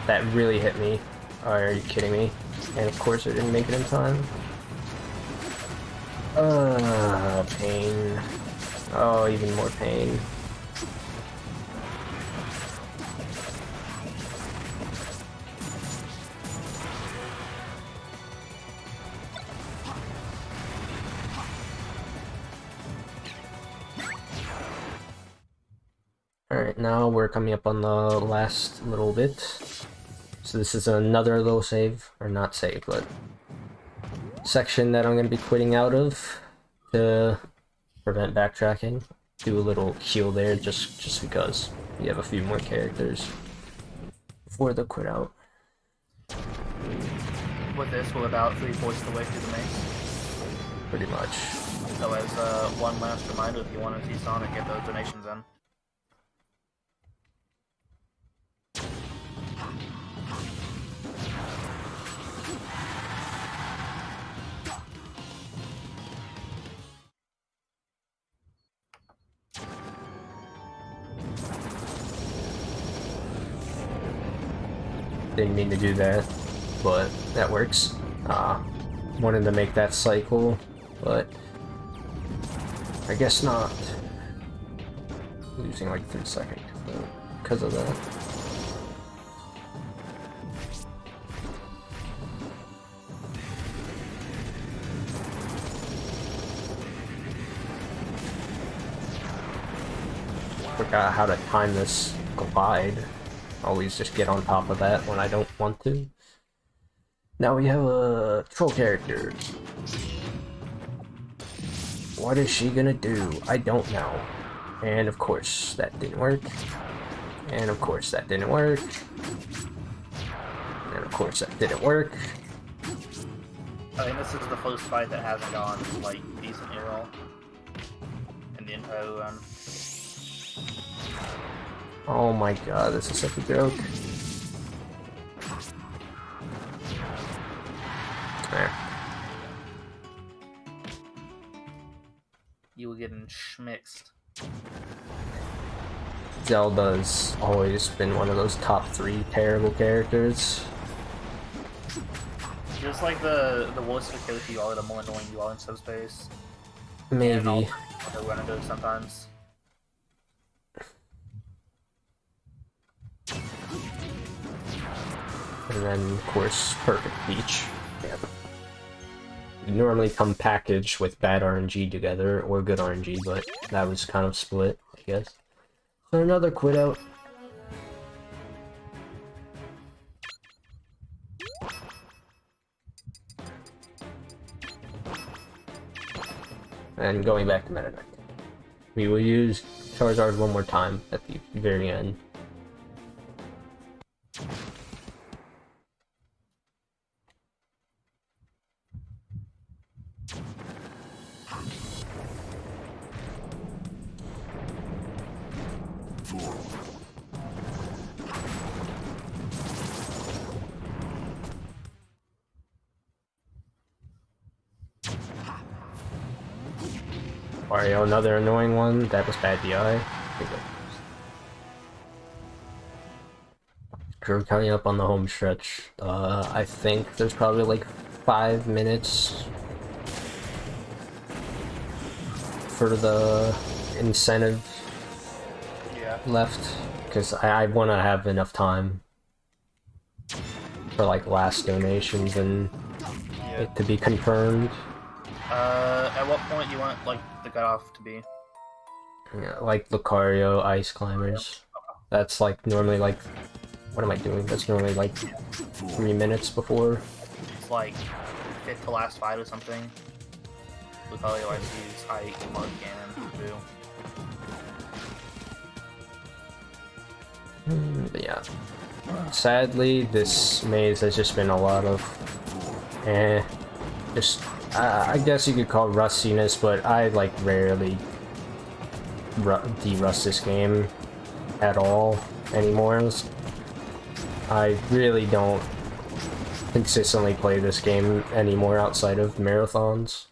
That really hit me. Oh, are you kidding me? And of course I didn't make it in time. Pain. Oh, even more pain. Alright, now we're coming up on the last little bit. So this is another little save, or not save, but section that I'm going to be quitting out of to prevent backtracking. Do a little heal there just because we have a few more characters before the quit out. With this, we're about 3/4 of the way through the maze. Pretty much. So as one last reminder, if you want to see Sonic, get those donations in. Didn't mean to do that, but that works. Wanted to make that cycle, but I guess not. Losing like 3 seconds because of that. Forgot how to time this glide. Always just get on top of that when I don't want to. Now we have a troll character. What is she gonna do? I don't know. And of course that didn't work. And of course that didn't work. And of course that didn't work. I think this is the first fight that hasn't gone like decent at all in the entire run. Oh my god, this is such a joke. There. You were getting schmixed. Zelda's always been one of those top 3 terrible characters. Just like the worse the character you are, the more annoying you are in Subspace. Maybe. And also, they'll run into it sometimes. And then, of course, Perfect Peach. Yeah. You normally come packaged with bad RNG together, or good RNG, but that was kind of split, I guess. So another quit out. And going back to Meta Knight. We will use Charizard one more time at the very end. Wario, another annoying one. That was bad DI. We're coming up on the home stretch. I think there's probably like 5 minutes for the incentive left, because I want to have enough time for like last donations and it to be confirmed. At what point do you want like the cutoff to be? Yeah, like Lucario, Ice Climbers. That's like normally like, what am I doing? That's normally like 3 minutes before. It's like 5th to last fight or something. Lucario, Ice, Ike, Mark, Ganon, Boo. But yeah. Sadly, this maze has just been a lot of just I guess you could call it rustiness, but I like rarely de-rust this game at all anymore. I really don't consistently play this game anymore outside of marathons,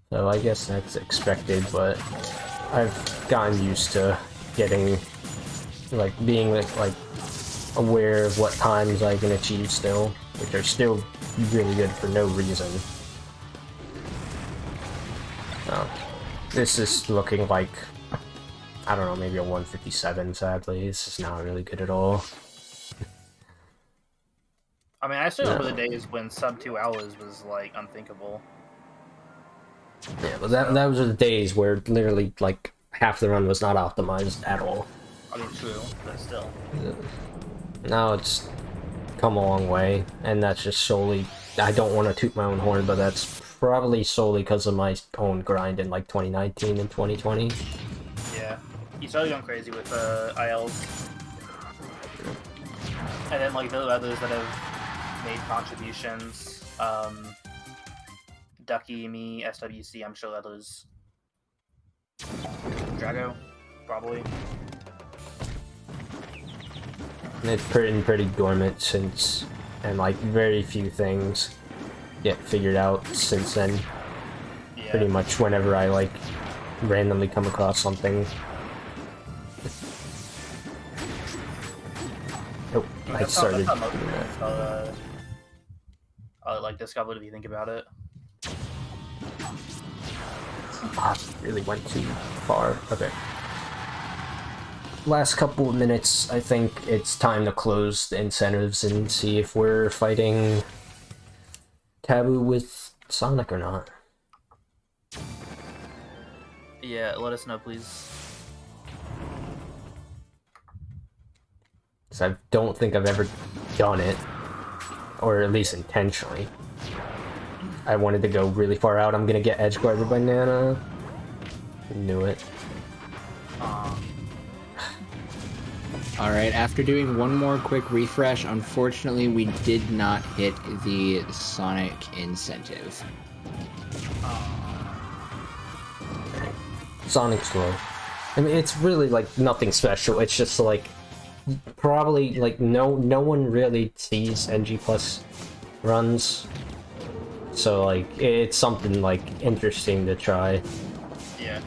so I guess that's expected, but I've gotten used to getting like being like aware of what times I can achieve still, which are still really good for no reason. This is looking like, I don't know, maybe a 157, sadly. This is not really good at all. I mean, I still remember the days when sub 2 hours was, like, unthinkable. Yeah, but that was the days where literally, like, half the run was not optimized at all. I mean, true, but still. Now it's come a long way, and that's just solely, I don't want to toot my own horn, but that's probably solely because of my own grind in like 2019 and 2020. Yeah, you started going crazy with ILs, and then like the others that have made contributions, Ducky, me, SWC, I'm sure that was Drago, probably. It's pretty dormant since, and like very few things get figured out since then. Yeah. Pretty much whenever I like randomly come across something. Oh, I started. Like discovered if you think about it. Really went too far. Okay. Last couple of minutes, I think it's time to close the incentives and see if we're fighting Taboo with Sonic or not. Yeah, let us know, please. Because I don't think I've ever done it, or at least intentionally. I wanted to go really far out. I'm gonna get edge guarded by Nana. Knew it. Alright, after doing one more quick refresh, unfortunately we did not hit the Sonic incentive. Sonic's low. I mean, it's really like nothing special. It's just like probably like no one really sees NG plus runs, so like it's something like interesting to try. Yeah.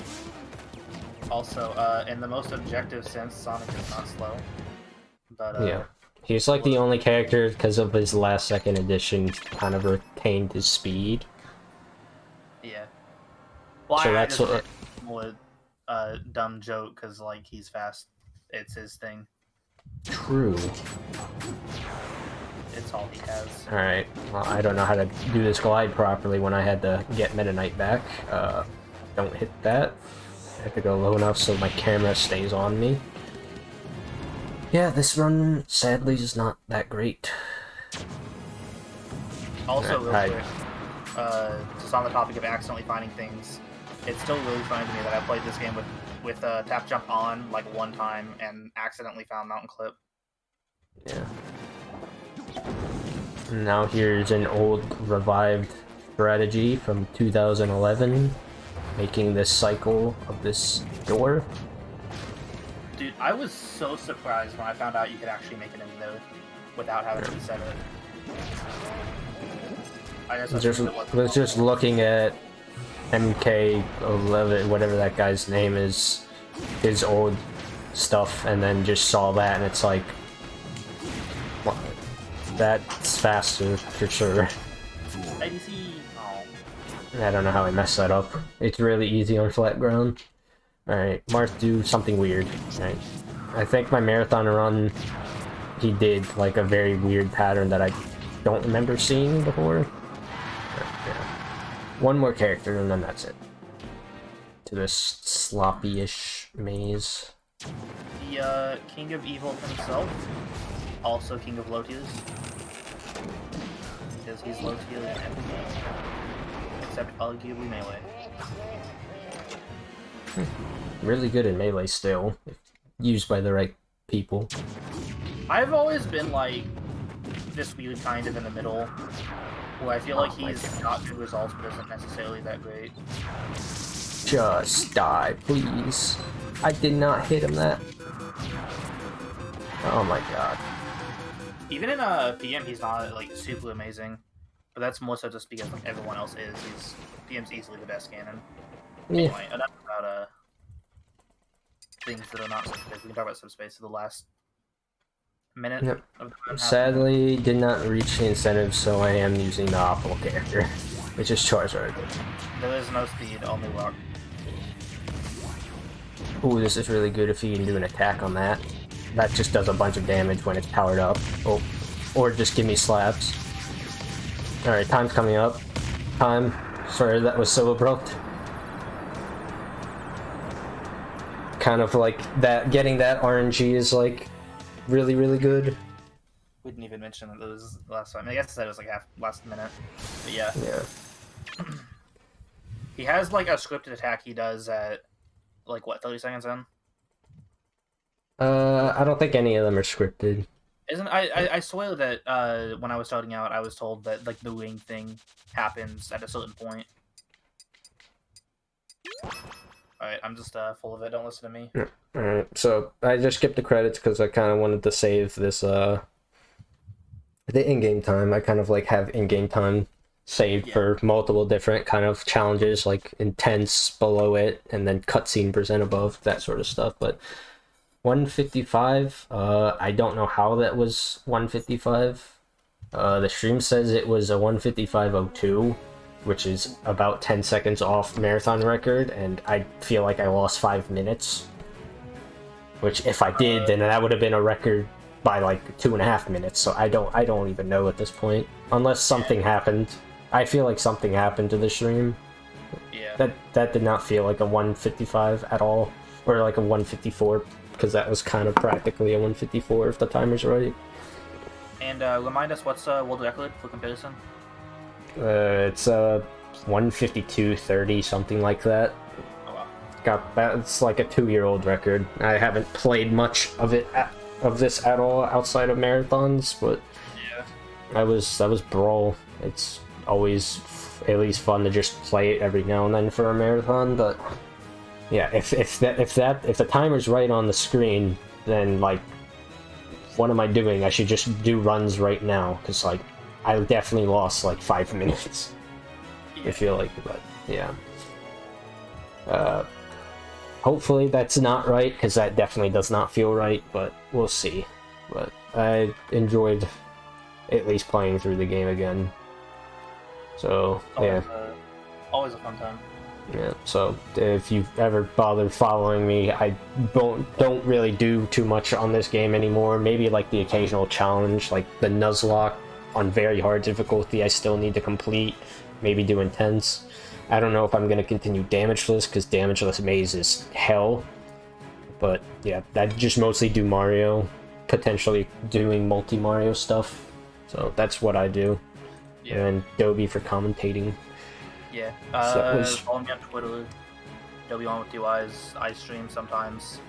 Also, in the most objective sense, Sonic is not slow. But Yeah, he's like the only character because of his last second edition kind of retained his speed. Yeah. Well, So I that's just what. Dumb joke because like he's fast. It's his thing. True. It's all he has. Alright, well, I don't know how to do this glide properly when I had to get Meta Knight back. Don't hit that. I have to go low enough so my camera stays on me. Yeah, this run, sadly, is not that great. Also, real quick, just on the topic of accidentally finding things, it's still really funny to me that I played this game with with tap jump on like one time and accidentally found mountain clip. Yeah. Now here's an old revived strategy from 2011, making this cycle of this door. Dude, I was so surprised when I found out you could actually make it in node without having to reset it. I was just looking at MK11, whatever that guy's name is, his old stuff, and then just saw that, and it's like, what? That's faster for sure. I don't know how I messed that up. It's really easy on flat ground. Alright, Marth, do something weird. Alright. I think my marathon run, he did like a very weird pattern that I don't remember seeing before. Yeah. One more character and then that's it. To this sloppy-ish maze. The King of Evil himself, also King of Low Tiers. Because he's low tier in everything. Except arguably melee. Really good in melee still, if used by the right people. I've always been like this weird kind of in the middle, where I feel like he's got good results but isn't necessarily that great. Just die, please. I did not hit him that. Oh my god. Even in PM, he's not like super amazing, but that's more so just because like everyone else is. PM's easily the best cannon. Yeah. Anyway, enough about things that are not subspace. We can talk about subspace for the last minute. Yep. Of the Sadly, did not reach the incentive, so I am using the optimal character, which is Charizard. There is no speed, only rock. Ooh, this is really good if you can do an attack on that. That just does a bunch of damage when it's powered up. Oh, or just give me slaps. Alright, time's coming up. Time. Sorry, that was so abrupt. Kind of like that, getting that RNG is like really, really good. We didn't even mention that was last time. I guess I said it was like last minute. But yeah. Yeah. He has like a scripted attack he does at like what, 30 seconds in? I don't think any of them are scripted. Isn't I swear that when I was starting out I was told that like the ring thing happens at a certain point. Alright, I'm just full of it, don't listen to me. Alright, so I just skipped the credits because I kind of wanted to save this the in-game time. I kind of like have in-game time saved for multiple different kind of challenges, like intense below it and then cutscene percent above, that sort of stuff. But 155, I don't know how that was 155. The stream says it was a 155.02, which is about 10 seconds off marathon record, and I feel like I lost 5 minutes. Which, if I did, then that would have been a record by like 2.5 minutes. So I don't even know at this point, unless something happened. I feel like something happened to the stream. Yeah. That did not feel like a 155 at all, or like a 154, because that was kind of practically a 154 if the timer's right. And remind us what's world record for comparison? It's 152.30, something like that. Oh wow. Got that. It's like a 2-year-old record. I haven't played much of it of this at all outside of marathons, but yeah, that was Brawl. It's always at least fun to just play it every now and then for a marathon. But yeah, if the timer's right on the screen, then like, what am I doing? I should just do runs right now, because like I definitely lost like 5 minutes. I feel like, but yeah. Hopefully that's not right, because that definitely does not feel right, but we'll see. But I enjoyed at least playing through the game again. So yeah. Always a fun time. Yeah, so if you've ever bothered following me, I don't really do too much on this game anymore. Maybe like the occasional challenge, like the Nuzlocke on very hard difficulty I still need to complete. Maybe do intense. I don't know if I'm going to continue damageless, because damageless maze is hell. But yeah, I just mostly do Mario, potentially doing multi-Mario stuff. So that's what I do. Yeah. And Dobie for commentating. Yeah. So that was... Follow me on Twitter. W1 with 2 eyes, I stream sometimes.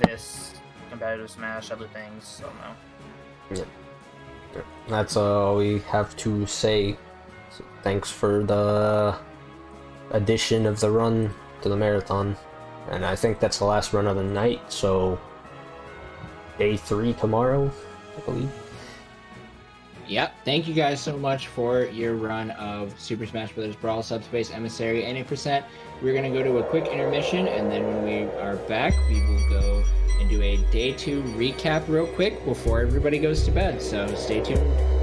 This, competitive Smash, other things, so no. Yeah. That's all we have to say. So thanks for the addition of the run to the marathon. And I think that's the last run of the night, so day 3 tomorrow, I believe. Yep. Thank you guys so much for your run of Super Smash Bros. Brawl, Subspace, Emissary, NA%. We're going to go to a quick intermission, and then when we are back, we will go and do a day 2 recap real quick before everybody goes to bed. So stay tuned.